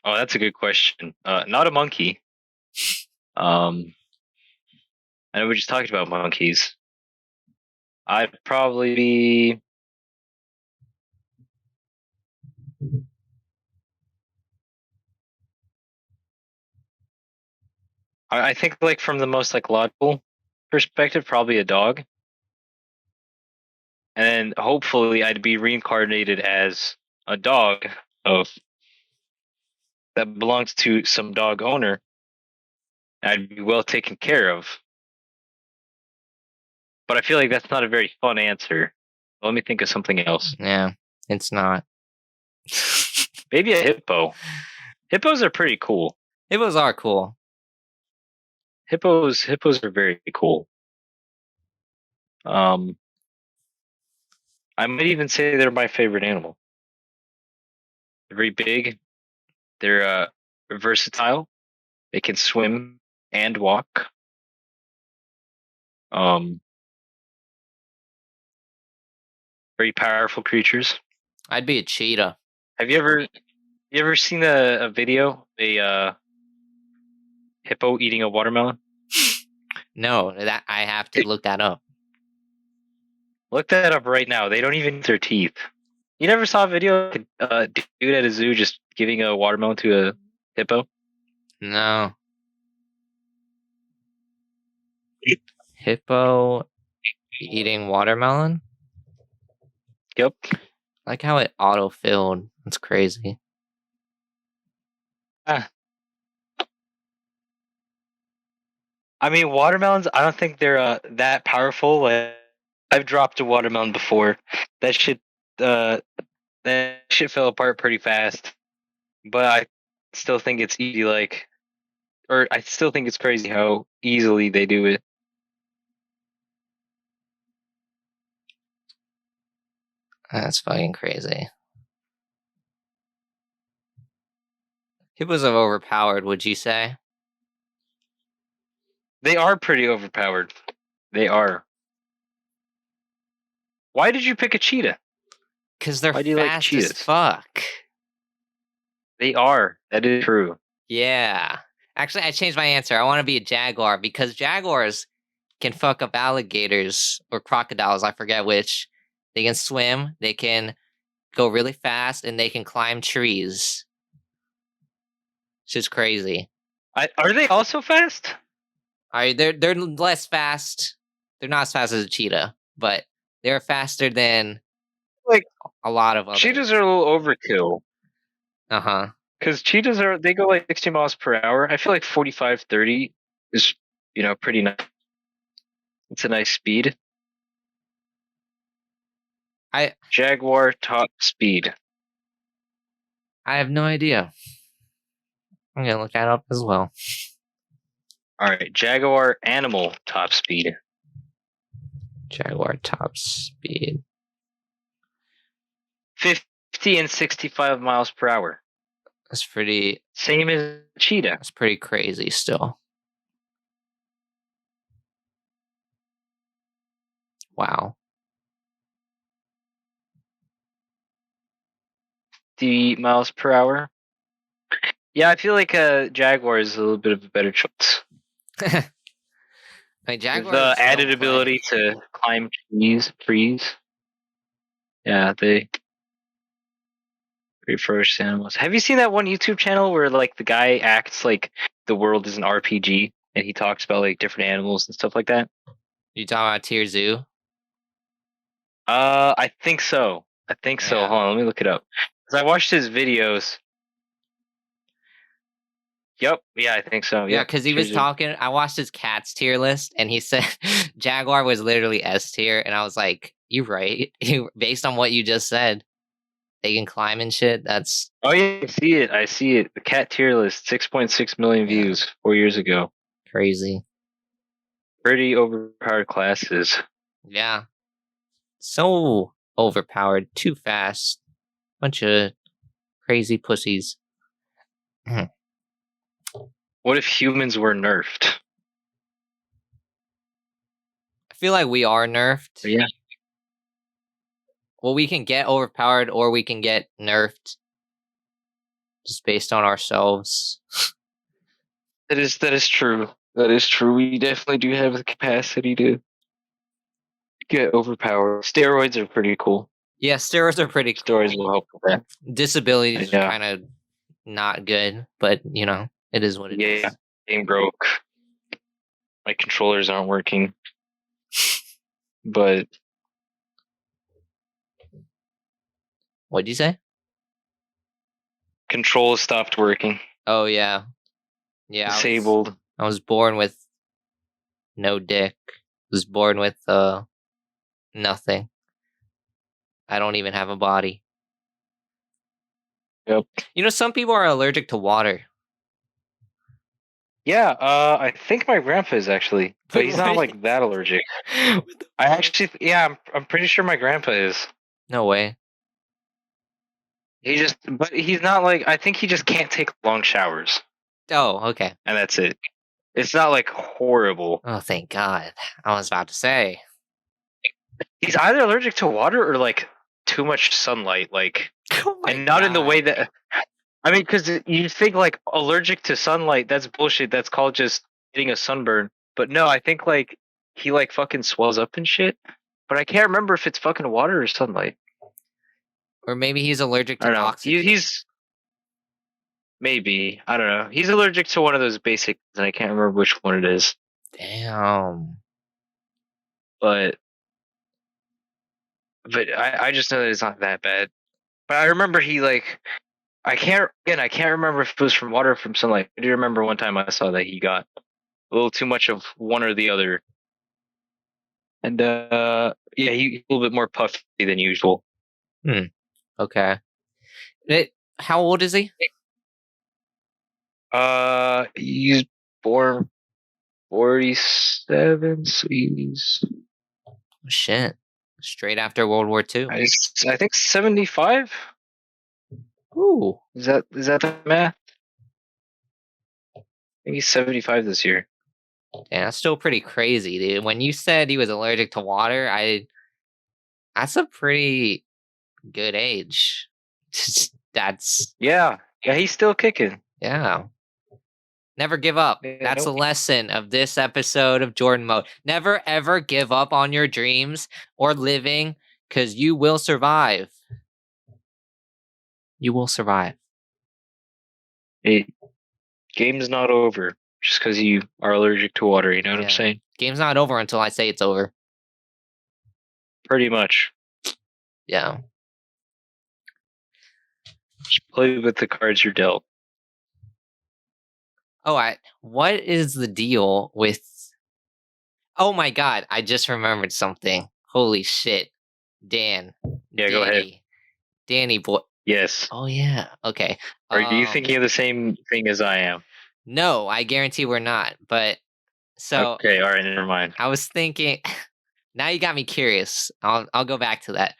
B: Oh, that's a good question. Not a monkey. Um, I know we just talked about monkeys. I'd probably be. I think like from the most like logical perspective, probably a dog, and then hopefully I'd be reincarnated as a dog of that belongs to some dog owner. I'd be well taken care of. But I feel like that's not a very fun answer. Let me think of something else.
A: Yeah, it's not.
B: Maybe a hippo. Hippos are pretty cool.
A: Hippos are cool.
B: Hippos are very cool. Um, I might even say they're my favorite animal. They're very big. They're versatile. They can swim and walk. Um, very powerful creatures.
A: I'd be a cheetah.
B: Have you ever seen a video a hippo eating a watermelon?
A: No, that I have to look that up.
B: Look that up right now. They don't even use their teeth. You never saw a video of a dude at a zoo just giving a watermelon to a hippo?
A: No. Hippo eating watermelon?
B: Yep.
A: I like how it auto-filled. That's crazy.
B: Ah, I mean, watermelons. I don't think they're that powerful. Like, I've dropped a watermelon before. That shit, uh, that shit fell apart pretty fast. But I still think it's easy. Like, or I still think it's crazy how easily they do it.
A: That's fucking crazy. Hippos are overpowered, would you say?
B: They are pretty overpowered. They are. Why did you pick a cheetah?
A: Because they're
B: Why do you like
A: fast as
B: cheetahs?
A: fuck.
B: They are. That is true.
A: Yeah. Actually, I changed my answer. I want to be a jaguar because jaguars can fuck up alligators or crocodiles. I forget which. They can swim, they can go really fast, and they can climb trees. It's just crazy.
B: Are they also fast?
A: All right, they're less fast. They're not as fast as a cheetah, but they're faster than
B: Like
A: a lot of other.
B: cheetahs are a little overkill.
A: Uh huh.
B: Because cheetahs are they go like 60 miles per hour. I feel like 45, 30 is pretty nice. It's a nice speed.
A: I
B: Jaguar top speed.
A: I have no idea. I'm gonna look that up as well.
B: All right, Jaguar animal top speed.
A: Jaguar top speed.
B: 50 and 65 miles per hour.
A: That's pretty.
B: Same as cheetah.
A: That's pretty crazy. Still. Wow.
B: The miles per hour. Yeah, I feel like a Jaguar is a little bit of a better choice.
A: Like
B: The
A: jaguars
B: added
A: don't play.
B: ability to climb trees. Yeah, they very ferocious animals. Have you seen that one YouTube channel where like the guy acts like the world is an RPG and he talks about like different animals and stuff like that?
A: You talking about Tier Zoo?
B: I think so. I think so.
A: Yeah.
B: Hold on, let me look it up. 'Cause I watched his videos. Yep. Yeah, I think so.
A: Yeah,
B: Yep.
A: because he was
B: Cheers, dude.
A: talking. I watched his cats tier list, and he said Jaguar was literally S tier, and I was like, "You right? Based on what you just said, they can climb and shit. That's
B: Oh yeah, I see it. I see it. The cat tier list, 6.6 million
A: yeah,
B: views 4 years ago.
A: crazy.
B: Pretty overpowered classes.
A: Yeah. So overpowered too fast. Bunch of crazy pussies. I
B: What if humans were nerfed?
A: feel like we are nerfed.
B: But yeah,
A: Well, we can get overpowered or we can get nerfed just based on ourselves.
B: that is true. That is true. We definitely do have the capacity to get overpowered. Steroids are pretty cool.
A: Yeah, steroids are pretty
B: Steroids
A: cool.
B: will help with that.
A: Disabilities are
B: Yeah.
A: kind of not good, but it is what it is.
B: Yeah. Game broke. My controllers aren't working. But
A: What'd you say?
B: controls stopped working.
A: Oh yeah, yeah.
B: Disabled.
A: I was born with no dick. Was born with nothing. I don't even have a body.
B: Yep.
A: Some people are allergic to water.
B: Yeah, I think my grandpa is actually, but he's not like that allergic. I'm pretty sure my grandpa is.
A: No way.
B: But he's not like, I think he just can't take long showers,
A: Oh, okay.
B: and that's it. It's not like horrible.
A: Oh, thank God. I was about to say.
B: He's either allergic to water or like too much sunlight, like,
A: Oh my
B: and not in the way
A: God.
B: that, I mean, because you think like allergic to sunlight, that's bullshit. That's called just getting a sunburn. But no, I think like he like fucking swells up and shit. But I can't remember if it's fucking water or sunlight.
A: Or maybe he's allergic
B: I
A: to
B: don't know.
A: oxygen.
B: He's maybe, I don't know. He's allergic to one of those basics, and I can't remember which one it is.
A: Damn.
B: But I just know that it's not that bad. But I remember he like, I can't remember if it was from water or from sunlight. I do remember one time I saw that he got a little too much of one or the other. And yeah, he's a little bit more puffy than usual.
A: Okay. How old is he?
B: He's born 47, so he's
A: Shit. Straight after World War II.
B: I think 75.
A: Ooh.
B: Is that the math? I think he's 75 this year.
A: Yeah, that's still pretty crazy, dude. When you said he was allergic to water, that's a pretty good age. That's
B: Yeah, he's still kicking.
A: yeah. Never give up.
B: Yeah,
A: That's
B: nope.
A: a lesson of this episode of Jordan Mode. Never ever give up on your dreams or living, because you will survive. You will survive.
B: Game's not over just because you are allergic to water. You know what I'm saying?
A: Game's not over until I say it's over.
B: Pretty much.
A: Yeah.
B: Just play with the cards you're dealt.
A: Oh, what is the deal with... Oh my God, I just remembered something. Holy shit.
B: Yeah, go ahead.
A: Danny boy.
B: Yes.
A: Oh yeah, okay.
B: Are you thinking of the same thing as I am?
A: No, I guarantee we're not, but... So...
B: Okay, alright, never mind.
A: I was thinking... Now you got me curious. I'll go back to that.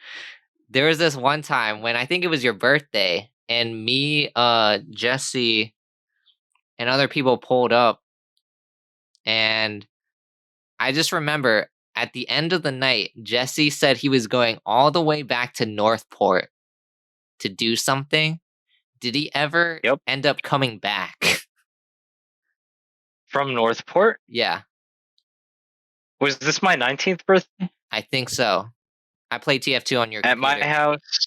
A: There was this one time when I think it was your birthday, and me, Jesse, and other people pulled up, and I just remember at the end of the night, Jesse said he was going all the way back to Northport to do something. Did he ever end up coming back?
B: From Northport?
A: Yeah.
B: Was this my 19th birthday?
A: I think so. I played TF2 on your
B: At
A: computer.
B: my house?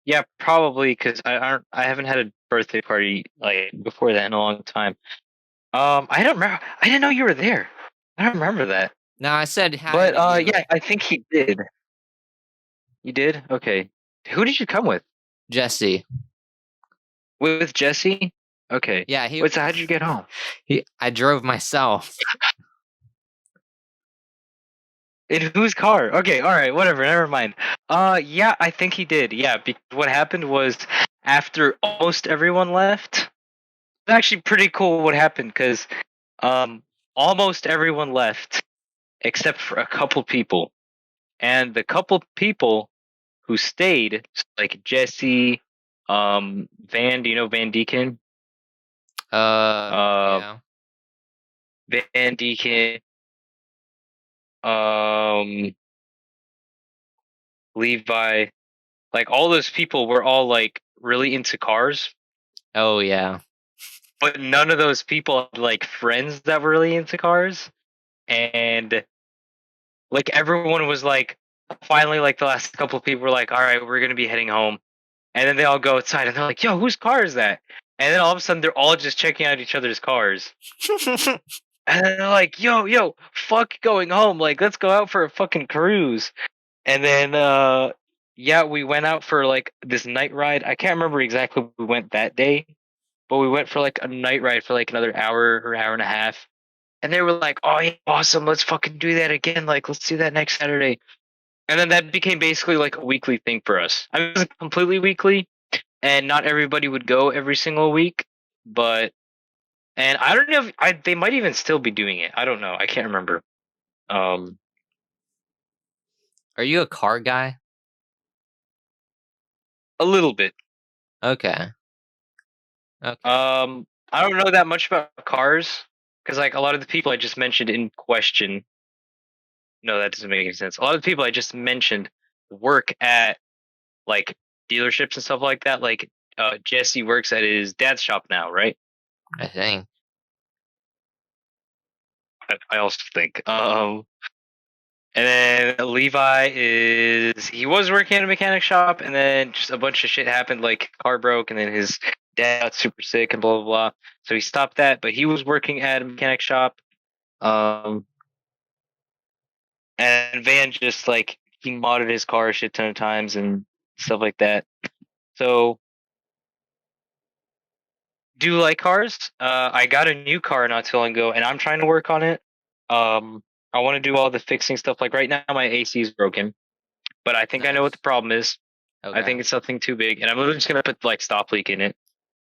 B: Yeah, probably, because I haven't had a birthday party like before that in a long time. I don't remember. I didn't know you were there. I don't remember that.
A: No, I said hi.
B: But yeah, I think he did. You did? Okay. Who did you come with?
A: Jesse.
B: With Jesse? Okay.
A: Yeah,
B: Wait, so how'd you get home?
A: I drove myself.
B: In whose car? Okay, alright, whatever, never mind. Yeah, I think he did. Yeah, because what happened was after almost everyone left, it's actually pretty cool what happened, because almost everyone left except for a couple people. and the couple people who stayed, like Jesse, Van, do you know Van Deacon? Uh,
A: Yeah.
B: Van Deacon, um, Levi, like all those people were all like really into cars,
A: Oh yeah.
B: but none of those people had like friends that were really into cars. And like everyone was like, finally, like the last couple of people were like, all right, we're gonna be heading home. And then they all go outside and they're like, yo, whose car is that? And then all of a sudden they're all just checking out each other's cars. And then they're like, yo, fuck going home. Like, let's go out for a fucking cruise. And then yeah, we went out for like this night ride. I can't remember exactly where we went that day, but we went for like a night ride for like another hour or hour and a half. And they were like, oh yeah, awesome, let's fucking do that again. Like, let's do that next Saturday. And then that became basically like a weekly thing for us. I mean, it wasn't completely weekly, and not everybody would go every single week, but and I don't know if they might even still be doing it. I don't know. I can't remember. Um,
A: Are you a car guy?
B: a little bit.
A: Okay. Okay.
B: I don't know that much about cars because like a lot of the people I just mentioned in question. No, that doesn't make any sense. A lot of the people I just mentioned work at like dealerships and stuff like that. Like Jesse works at his dad's shop now, right?
A: I think.
B: I also think. And then Levi is he was working at a mechanic shop, and then just a bunch of shit happened, like car broke, and then his dad got super sick, and blah blah blah. So he stopped that, but he was working at a mechanic shop. Um, and Van just like he modded his car a shit ton of times and stuff like that. So do like cars. I got a new car not too long ago, and I'm trying to work on it. I want to do all the fixing stuff. Like right now, my AC is broken, but I think I know what the
A: Nice.
B: problem is. I
A: Okay.
B: think it's something too big, and I'm literally just gonna put like stop leak in it.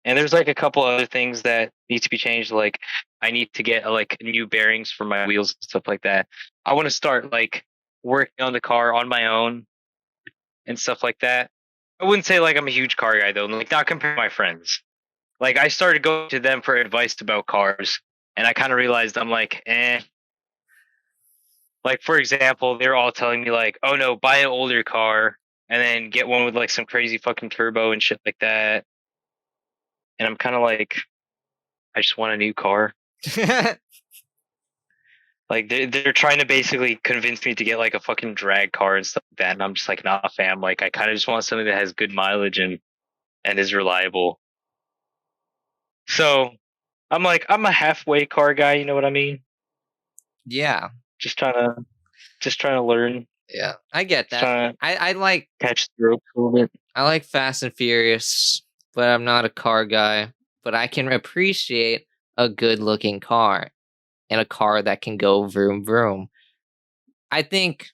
B: And there's like a couple other things that need to be changed. Like I need to get like new bearings for my wheels and stuff like that. I want to start like working on the car on my own and stuff like that. I wouldn't say like I'm a huge car guy though. Like not compared to my friends. Like I started going to them for advice about cars, and I kind of realized I'm like, eh. Like for example, they're all telling me like, oh no, buy an older car and then get one with like some crazy fucking turbo and shit like that. And I'm kind of like, I just want a new car. Like they're trying to basically convince me to get like a fucking drag car and stuff like that, and I'm just like, nah, fam. Like I kind of just want something that has good mileage and is reliable. So I'm like, I'm a halfway car guy. You know what I mean?
A: Yeah.
B: Just trying to learn.
A: Yeah. I get
B: Just
A: that.
B: trying to
A: I like
B: catch the ropes a little bit.
A: I like Fast and Furious, but I'm not a car guy. But I can appreciate a good looking car and a car that can go vroom vroom. I think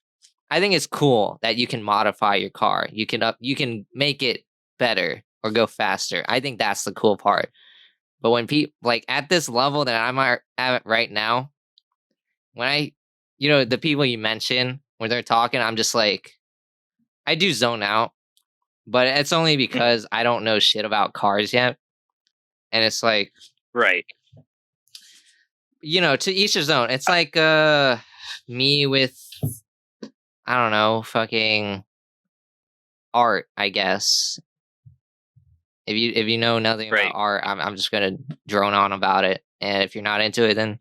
A: I think it's cool that you can modify your car. You can make it better or go faster. I think that's the cool part. But when people like at this level that at right now, when the people you mention when they're talking, I'm just like I do zone out, but it's only
B: Mhm.
A: because I don't know shit about cars yet. And it's like,
B: Right.
A: to each his own. It's like me with I don't know, fucking art, I guess. If you know nothing about
B: Right.
A: art, I'm just gonna drone on about it. And if you're not into it, then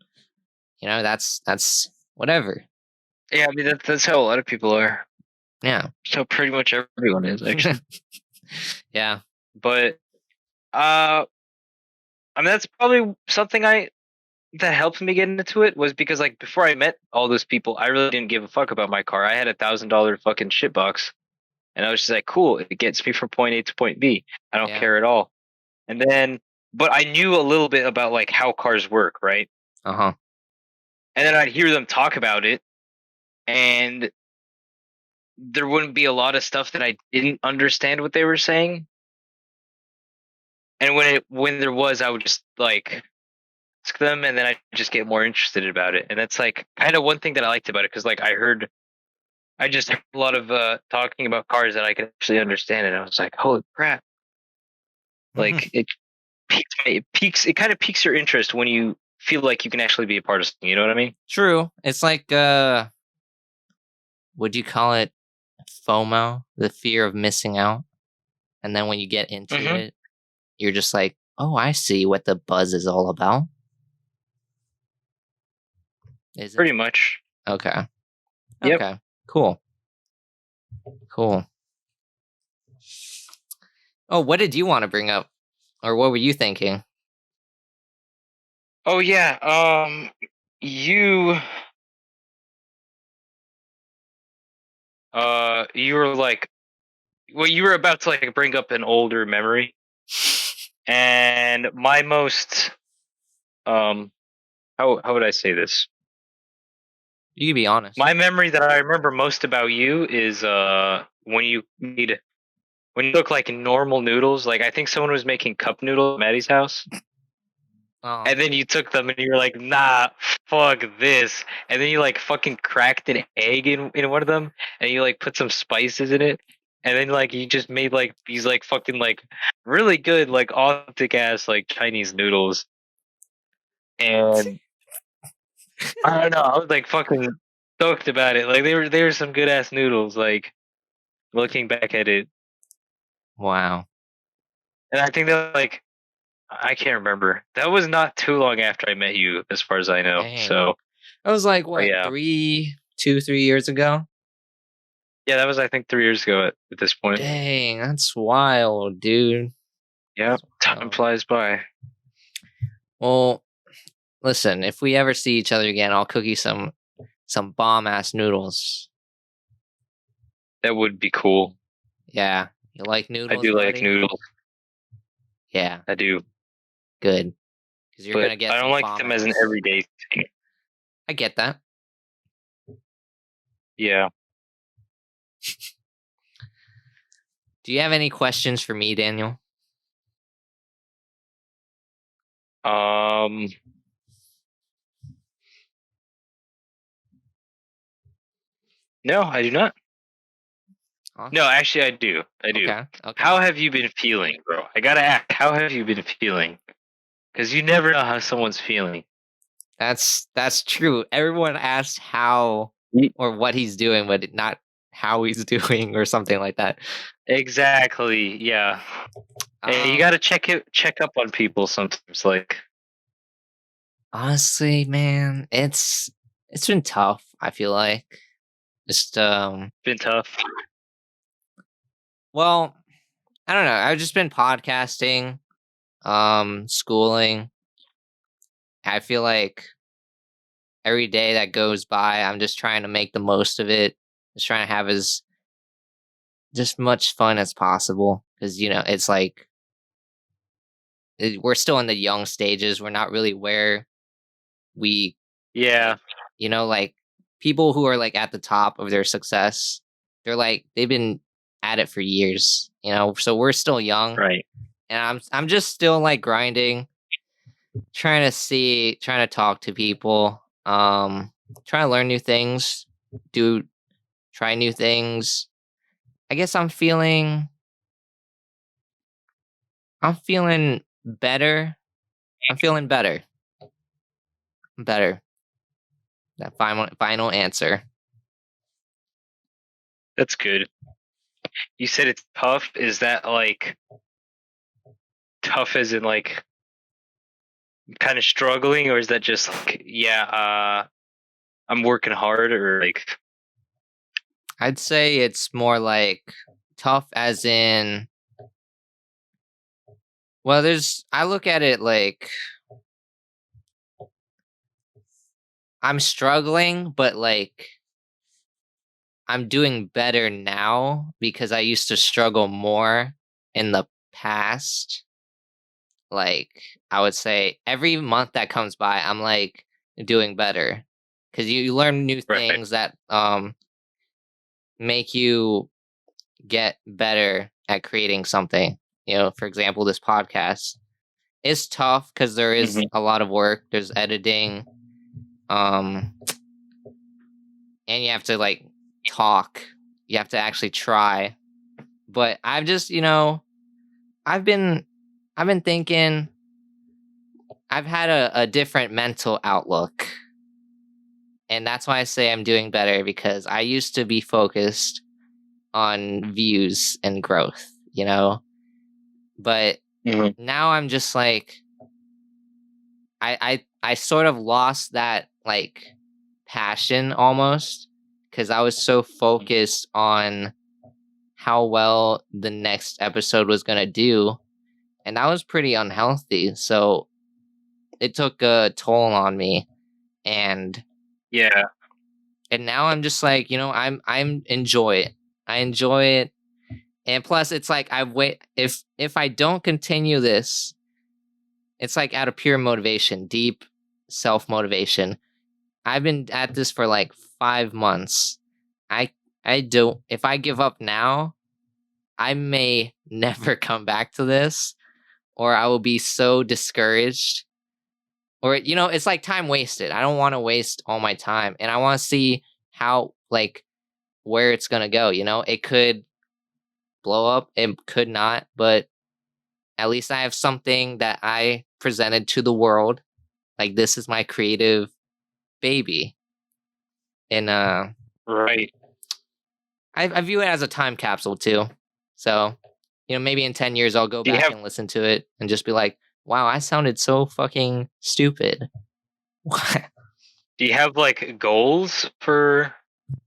A: that's whatever.
B: Yeah, I mean that's how a lot of people are.
A: Yeah.
B: So pretty much everyone is actually.
A: Yeah.
B: But I mean that's probably something I that helped me get into it was because like before I met all those people, I really didn't give a fuck about my car. I had $1,000 fucking shitbox, and I was just like, cool, it gets me from point A to point B. I don't
A: Yeah.
B: care at all. And then, but I knew a little bit about like how cars work, right?
A: Uh-huh.
B: And then I'd hear them talk about it, and there wouldn't be a lot of stuff that I didn't understand what they were saying. And when there was, I would just like ask them, and then I just get more interested about it. And that's like kind of one thing that I liked about it because like I just heard a lot of talking about cars that I could actually understand, and I was like, holy crap! Like it kind of piques your interest when you feel like you can actually be a part of something. You know what I mean?
A: True. It's like would you call it FOMO, the fear of missing out? And then when you get into
B: Mm-hmm.
A: it, you're just like, "Oh, I see what the buzz is all about." Is it?
B: Pretty much.
A: Okay.
B: Yep.
A: Okay. Cool. Cool. Oh, what did you want to bring up? Or what were you thinking?
B: Oh yeah. You you were like, well, you were about to like bring up an older memory, and my most um how would I say this?
A: You can be honest.
B: My memory that I remember most about you is when you look like normal noodles. Like I think someone was making cup noodles at Maddie's house.
A: Oh.
B: And then you took them and you were like, nah, fuck this. And then you like fucking cracked an egg in one of them and you like put some spices in it. And then like you just made like these like fucking like really good like authentic ass like Chinese noodles. And I don't know, I was like fucking stoked about it. Like they were some good ass noodles, like looking back at it.
A: Wow.
B: And I think that like I can't remember. That was not too long after I met you, as far as I know.
A: Dang.
B: So
A: That was like
B: but
A: what,
B: yeah.
A: 3 years ago?
B: Yeah, that was I think 3 years ago at this point.
A: Dang, that's wild, dude.
B: Yeah,
A: That's
B: time
A: wild.
B: flies by.
A: Well, listen, if we ever see each other again, I'll cook you some bomb ass noodles.
B: That would be cool.
A: Yeah. You like
B: I
A: noodles,
B: do like
A: buddy?
B: noodles.
A: Yeah,
B: I do,
A: good. Because you're
B: but
A: gonna get
B: I don't
A: some
B: like
A: bomb
B: them as an
A: ass.
B: everyday thing.
A: I get that.
B: Yeah.
A: Do you have any questions for me, Daniel?
B: Um. No, I do not. No,
A: Awesome.
B: actually, I do. I do.
A: Okay. Okay.
B: How have you been feeling, bro? I gotta ask. How have you been feeling? Because you never know how someone's feeling.
A: That's true. Everyone asks how
B: Ye-
A: or what he's doing, but not how he's doing or something like that.
B: Exactly. Yeah. And you
A: Um,
B: gotta check up on people sometimes. Like,
A: honestly, man, it's been tough. I feel like just
B: been tough.
A: well, I don't know. I've just been podcasting, schooling. I feel like every day that goes by, I'm just trying to make the most of it. Just trying to have as just much fun as possible because it's like we're still in the young stages. We're not really where we,
B: Yeah.
A: like, like people who are like at the top of their success. They're like they've been at it for years. So we're still young,
B: Right.
A: and I'm just still like grinding, trying to talk to people, trying to learn new things, do try new things. I guess I'm feeling better. I'm feeling better. Better. That final answer.
B: That's good. You said it's tough. Is that like tough as in like kind of struggling, or is that just like, yeah, I'm working hard, or like,
A: I'd say it's more like tough as in, well, I look at it like I'm struggling, but like I'm doing better now because I used to struggle more in the past. Like, I would say every month that comes by, I'm like doing better because you learn new
B: right?
A: things that make you get better at creating something. For example, this podcast is tough because there is
B: Hmm.
A: a lot of work. There's editing, um, and you have to like talk. You have to actually try. But I've just, I've been I've been thinking I've had a different mental outlook. And that's why I say I'm doing better because I used to be focused on views and growth. But
B: Mhm.
A: now I'm just like I sort of lost that like passion almost because I was so focused on how well the next episode was gonna do, and that was pretty unhealthy. So it took a toll on me, and
B: Yeah.
A: now I'm just like I'm enjoy it. I enjoy it, and plus it's like I wait if I don't continue this, it's like out of pure motivation, deep self motivation. I've been at this for like 5 months. I I don't. If I give up now, I may never come back to this, or I will be so discouraged. Or it's like time wasted. I don't want to waste all my time, and I want to see how like where it's gonna go. It could blow up, it could not, but at least I have something that I presented to the world. Like this is my creative baby, and
B: Right.
A: I view it as a time capsule too. So, maybe in 10 years I'll go
B: Do you
A: back
B: have
A: and listen to it and just be like, wow, I sounded so fucking stupid.
B: do you have like goals for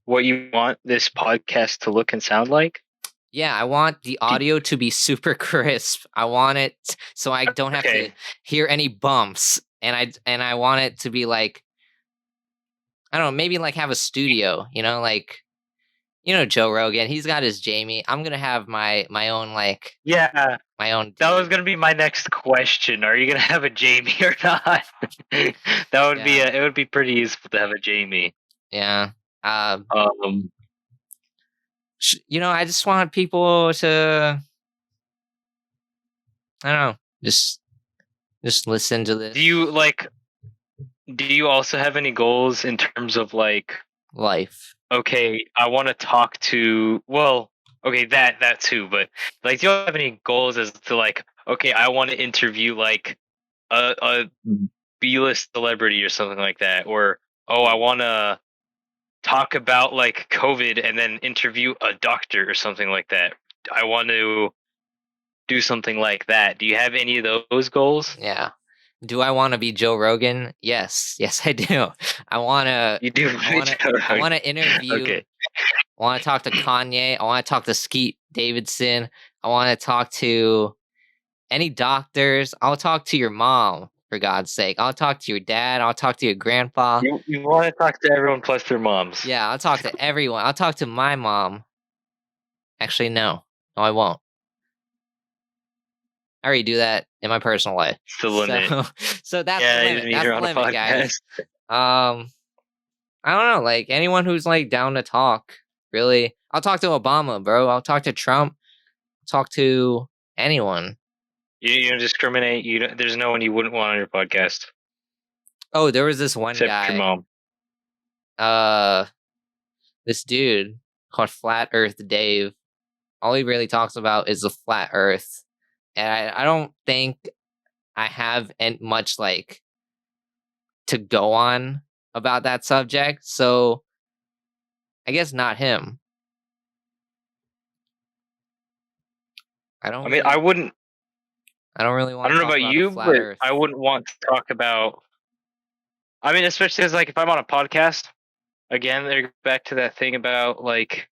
B: what you want this podcast to look and sound like?
A: Yeah, I want the
B: Do,
A: audio to be super crisp. I want it so I don't have to
B: okay.
A: hear any bumps. And I want it to be like, I don't know, maybe like have a studio, like Joe Rogan, he's got his Jamie. I'm gonna have my own like
B: Yeah.
A: my own
B: That was
A: dude.
B: gonna be my next question. Are you gonna have a Jamie or not? That would be
A: Yeah.
B: it would be pretty useful to have a Jamie.
A: Yeah. Uh,
B: Um,
A: I just want people to, I don't know, just listen to
B: do
A: this
B: you like? Do you also have any goals in terms of like?
A: life.
B: Okay, I want to talk to. Well, okay, that too. But like, do you have any goals as to like? Okay, I want to interview like a B-list celebrity or something like that, or oh, I want to talk about like COVID and then interview a doctor or something like that. I want to do something like that. Do you have any of those goals?
A: Yeah. Do I want to be Joe Rogan? Yes. Yes, I do. I want to
B: You do.
A: I want to I want to interview.
B: Okay.
A: I want to talk to Kanye. I want to talk to Skeet Davidson. I want to talk to any doctors. I'll talk to your mom, for God's sake. I'll talk to your dad. I'll talk to your grandpa.
B: You want to talk to everyone plus their moms.
A: Yeah, I'll talk to everyone. I'll talk to my mom. Actually, no. No, I won't. I already do that in my personal life.
B: It's the
A: So
B: limit.
A: so that's the
B: Yeah, you
A: limit.
B: need
A: That's
B: her
A: the
B: on a
A: limit, guys.
B: podcast.
A: I don't know, like anyone who's like down to talk, really. I'll talk to Obama, bro. I'll talk to Trump. Talk to anyone.
B: You don't discriminate. You don't, there's no one you wouldn't want on your podcast
A: Oh, there was this one
B: except your
A: guy.
B: mom.
A: This dude called Flat Earth Dave. All he really talks about is the flat Earth, and I don't think I have much like to go on about that subject. So I guess not him. I don't
B: I mean, I
A: really,
B: wouldn't.
A: I don't really
B: I
A: want
B: don't
A: to
B: know
A: talk
B: about
A: about the
B: you,
A: flat
B: but
A: Earth.
B: I wouldn't want to talk about. I mean, especially as like if I'm on a podcast, again, they're back to that thing about like,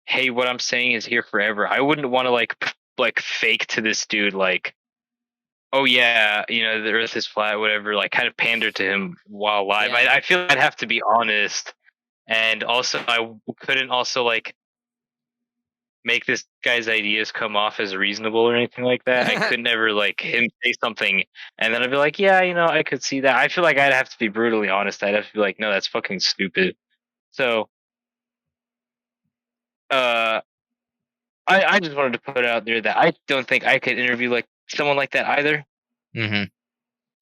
B: hey, what I'm saying is here forever. I wouldn't want to like fake to this dude like, oh yeah, the Earth is flat, whatever. Like, kind of pander to him while live.
A: Yeah.
B: I feel like I'd have to be honest, and also I couldn't also like make this guy's ideas come off as reasonable or anything like that. I could never like him say something and then I'd be like, yeah, I could see that. I feel like I'd have to be brutally honest. I'd have to be like, no, that's fucking stupid. So, uh, I just wanted to put it out there that I don't think I could interview like someone like that either.
A: I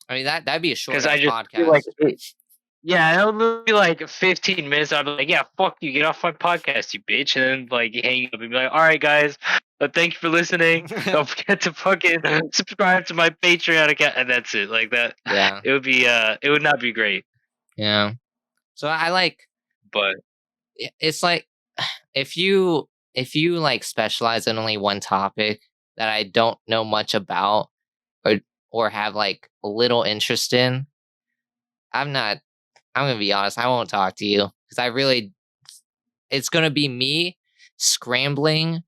A: mean that'd be a short
B: Because
A: ass
B: I just feel like
A: podcast.
B: Yeah, it'll be like 15 minutes. I'll be like, yeah, fuck you, get off my podcast, you bitch. And then like hang up and be like, all right, guys, thank you for listening. Don't forget to fucking subscribe to my Patreon account, and that's it. Like that,
A: Yeah,
B: it would not be great,
A: yeah. So I like
B: but
A: it's like if you like specialize in only one topic that I don't know much about or have like a little interest in, I'm not I'm gonna be honest, I won't talk to you because I really it's gonna be me scrambling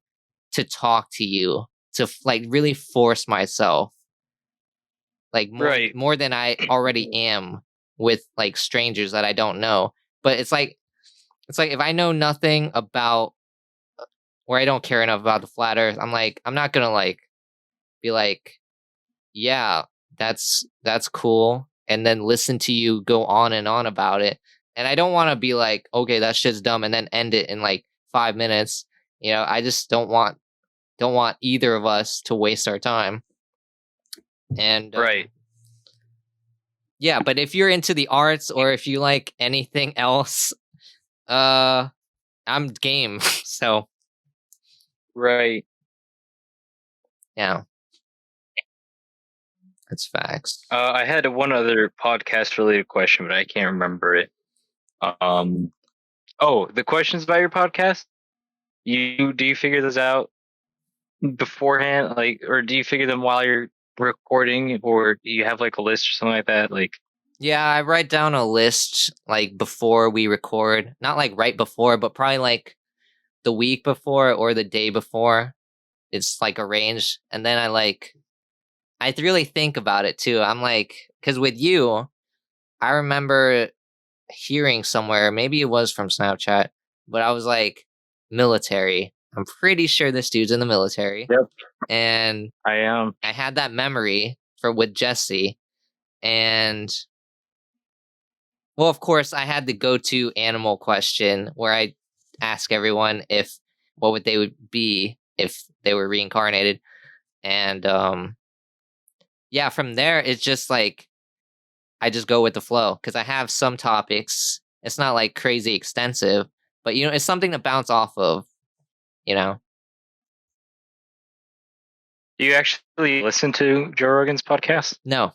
A: to talk to you to like really force myself like
B: right,
A: more than I already am with like strangers that I don't know. But it's like if I know nothing about or I don't care enough about the flat earth, I'm not gonna like be like, yeah, that's cool, and then listen to you go on and on about it. And I don't wanna be like, okay, that shit's dumb and then end it in like 5 minutes. I just don't want either of us to waste our time. And
B: right.
A: yeah, but if you're into the arts or if you like anything else, uh I'm game. So
B: Right.
A: yeah, that's facts.
B: I had one other podcast related question, but I can't remember it. Um. Oh, the questions about your podcast. You do you figure those out beforehand, like, or do you figure them while you're recording, or do you have like a list or something like that? Like,
A: Yeah, I write down a list like before we record. Not like right before, but probably like the week before or the day before. It's like arranged. And then I really think about it too. I'm like, because with you, I remember hearing somewhere, maybe it was from Snapchat, but I was like, military. I'm pretty sure this dude's in the military.
B: yep,
A: And
B: I am.
A: I had that memory for with Jesse. And well, of course, I had the go-to animal question where I ask everyone if what would they would be if they were reincarnated. And yeah, from there it's just like I just go with the flow because I have some topics. It's not like crazy extensive, but it's something to bounce off of, you know.
B: Do you actually listen to Joe Rogan's podcast?
A: No,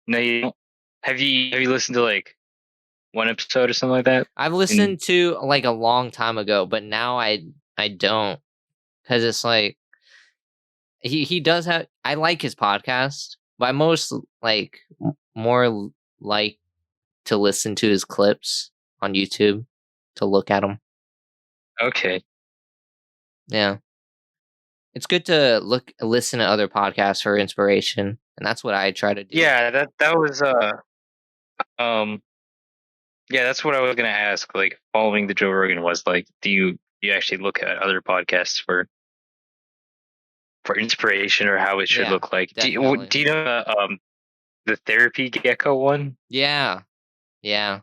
B: No, you don't. Have you listened to like one episode or something like that?
A: I've
B: And
A: listened to like a long time ago, but now I don't because it's like he does have. I like his podcast, but I most like more like to listen to his clips on YouTube to look at them.
B: okay,
A: Yeah, it's good to listen to other podcasts for inspiration, and that's what I try to do.
B: yeah, that was um yeah, that's what I was gonna ask. Like, following the Joe Rogan was like, do you actually look at other podcasts for inspiration or how it should
A: Yeah,
B: look like?
A: definitely.
B: Do you know the therapy gecko one?
A: Yeah, yeah,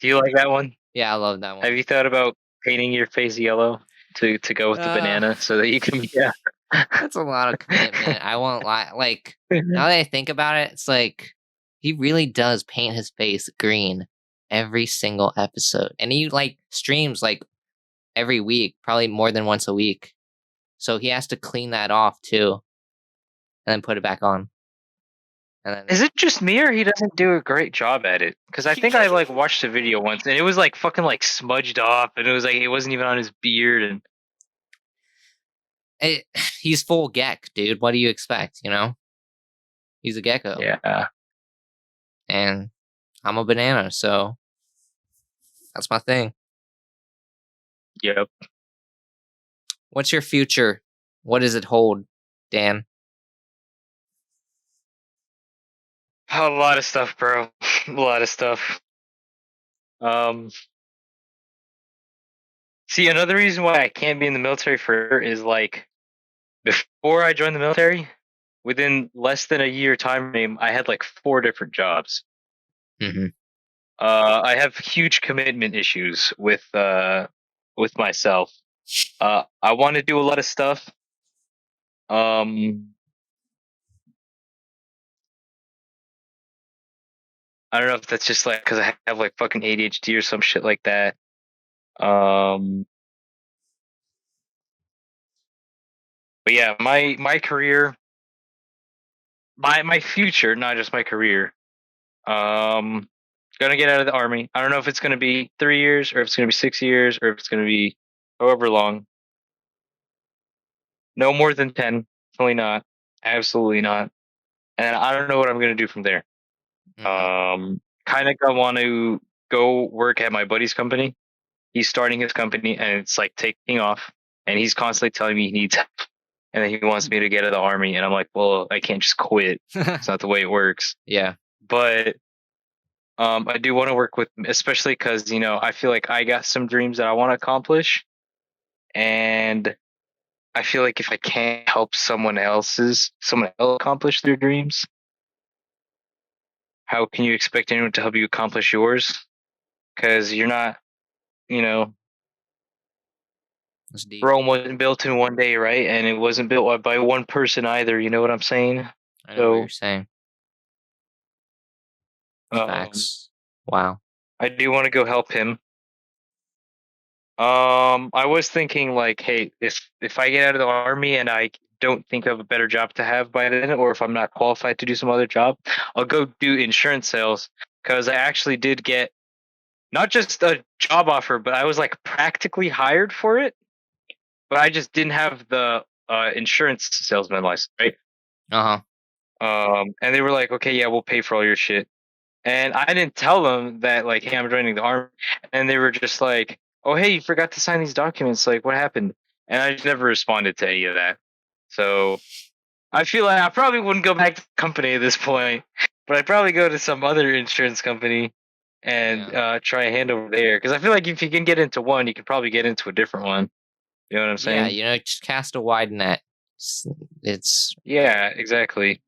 B: Do you like that one?
A: yeah. I love that
B: Have
A: one.
B: you thought about painting your face yellow to go with the
A: Uh,
B: banana so that you can yeah.
A: that's a lot of commitment. I won't lie. Like now that I think about it, it's like he really does paint his face green every single episode, and he like streams like every week, probably more than once a week. So he has to clean that off too, and then put it back on, and then
B: Is it just me or he doesn't do a great job at it? Because I think I like watched a video once and it was like fucking like smudged off and it was like it wasn't even on his beard and
A: it, he's full geck, dude. What do you expect? He's a gecko,
B: yeah.
A: and I'm a banana, so that's my thing.
B: Yep.
A: What's your future? What does it hold, Dan?
B: A lot of stuff, bro. A lot of stuff. Um See, another reason why I can't be in the military forever is like before I joined the military, within less than a year time frame, I had like four different jobs.
A: Hmm.
B: I have huge commitment issues with myself. I want to do a lot of stuff. Um, I don't know if that's just like because I have like fucking ADHD or some shit like that. Um, but yeah, my career, my future, not just my career. Um, gonna get out of the army. I don't know if it's gonna be 3 years or if it's gonna be 6 years or if it's gonna be however long. No more than 10. Definitely not. Absolutely not. And I don't know what I'm gonna do from there.
A: Hmm.
B: Kind of I want to go work at my buddy's company. He's starting his company and it's like taking off, and he's constantly telling me he needs help, and then he wants me to get out of the army, and I'm like, well, I can't just quit. It's not the way it works.
A: Yeah.
B: But I do want to work with, especially because I feel like I got some dreams that I want to accomplish, and I feel like if I can't help someone else accomplish their dreams, how can you expect anyone to help you accomplish yours? Because you're not, you know,
A: It's deep.
B: Rome wasn't built in one day, right? And it wasn't built by one person either. You know what I'm saying?
A: I know what you're
B: So,
A: saying. It's
B: um,
A: facts. Wow.
B: I do want to go help him. I was thinking like, hey, if I get out of the army and I don't think of a better job to have by then, or if I'm not qualified to do some other job, I'll go do insurance sales because I actually did get not just a job offer, but I was like practically hired for it, but I just didn't have the insurance salesman license, right?
A: Uh huh.
B: And they were like, okay, yeah, we'll pay for all your shit. And I didn't tell them that, like, hey, I'm joining the army. And they were just like, oh, hey, you forgot to sign these documents. Like, what happened? And I just never responded to any of that. So I feel like I probably wouldn't go back to the company at this point, but I'd probably go to some other insurance company and
A: Yeah.
B: try a hand over there. Because I feel like if you can get into one, you can probably get into a different one. You know what I'm
A: Yeah.
B: saying?
A: Just cast a wide net. It's, it's
B: Yeah, exactly.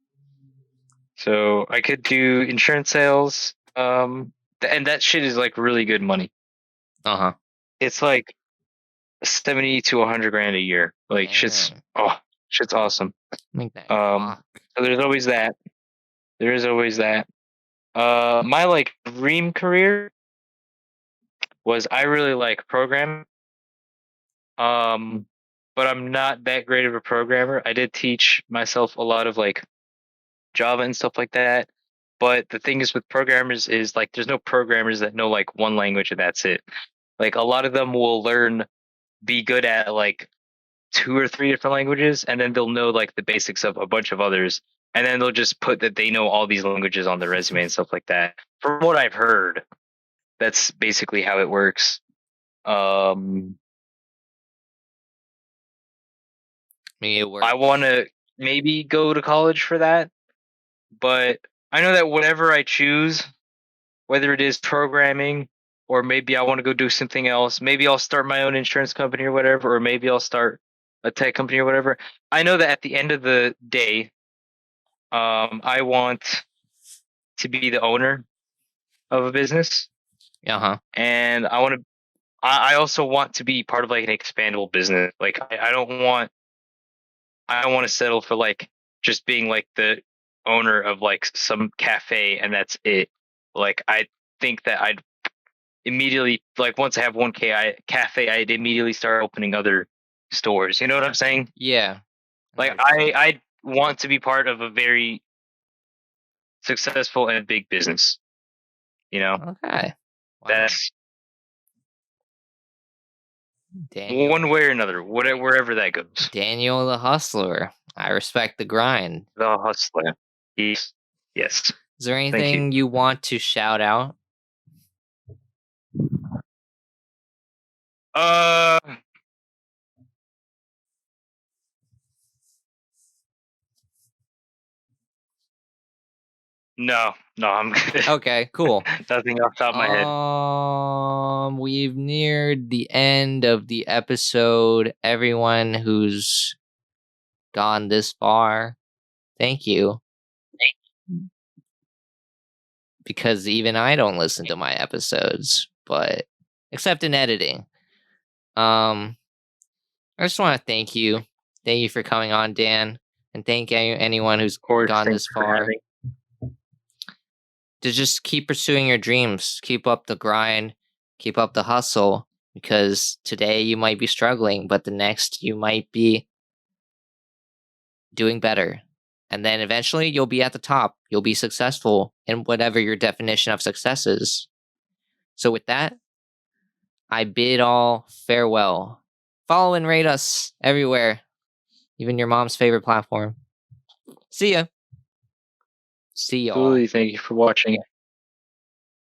B: So I could do insurance sales. And that shit is like really good money.
A: uh huh.
B: It's like 70 to 100 grand a year. Like
A: Damn.
B: shit's awesome.
A: Make that
B: Um,
A: guac.
B: so there's always that. There is always that. My like dream career was I really like programming. Um, but I'm not that great of a programmer. I did teach myself a lot of like Java and stuff like that. But the thing is with programmers is like there's no programmers that know like one language and that's it. Like a lot of them will be good at like two or three different languages, and then they'll know like the basics of a bunch of others, and then they'll just put that they know all these languages on their resume and stuff like that. From what I've heard, that's basically how it works. Um,
A: Maybe it
B: I
A: works.
B: want to maybe go to college for that, but I know that whatever I choose, whether it is programming or maybe I want to go do something else, maybe I'll start my own insurance company or whatever, or maybe I'll start a tech company or whatever. I know that at the end of the day, I want to be the owner of a business,
A: Uh huh.
B: and I also want to be part of like an expandable business. Like I don't want to settle for like just being like the owner of like some cafe and that's it. Like I think that I'd immediately like once I have one cafe, I'd immediately start opening other stores. You know what I'm saying?
A: Yeah. I know
B: Like
A: what you're saying.
B: I want to be part of a very successful and big business. You know,
A: Okay. Wow.
B: that's one
A: Daniel.
B: way or another, whatever wherever that goes.
A: Daniel the hustler. I respect the grind.
B: The hustler. Yes. Yes.
A: Is there
B: Thank you.
A: anything you want to shout out?
B: Uh no, no, I'm good.
A: Okay, cool.
B: Nothing off the top of my head.
A: We've neared the end of the episode. Everyone who's gone this far, thank you. Because even I don't listen to my episodes, but except in editing. Um, I just want to thank you. Thank you for coming on, Dan, and thank anyone who's
B: Of course,
A: gone
B: thanks
A: this
B: for
A: far.
B: having.
A: to just keep pursuing your dreams, keep up the grind, keep up the hustle, because today you might be struggling, but the next you might be doing better. And then eventually you'll be at the top. You'll be successful in whatever your definition of success is. So, with that, I bid all farewell. Follow and rate us everywhere, even your mom's favorite platform. See ya. See y'all.
B: Absolutely. Thank you for watching.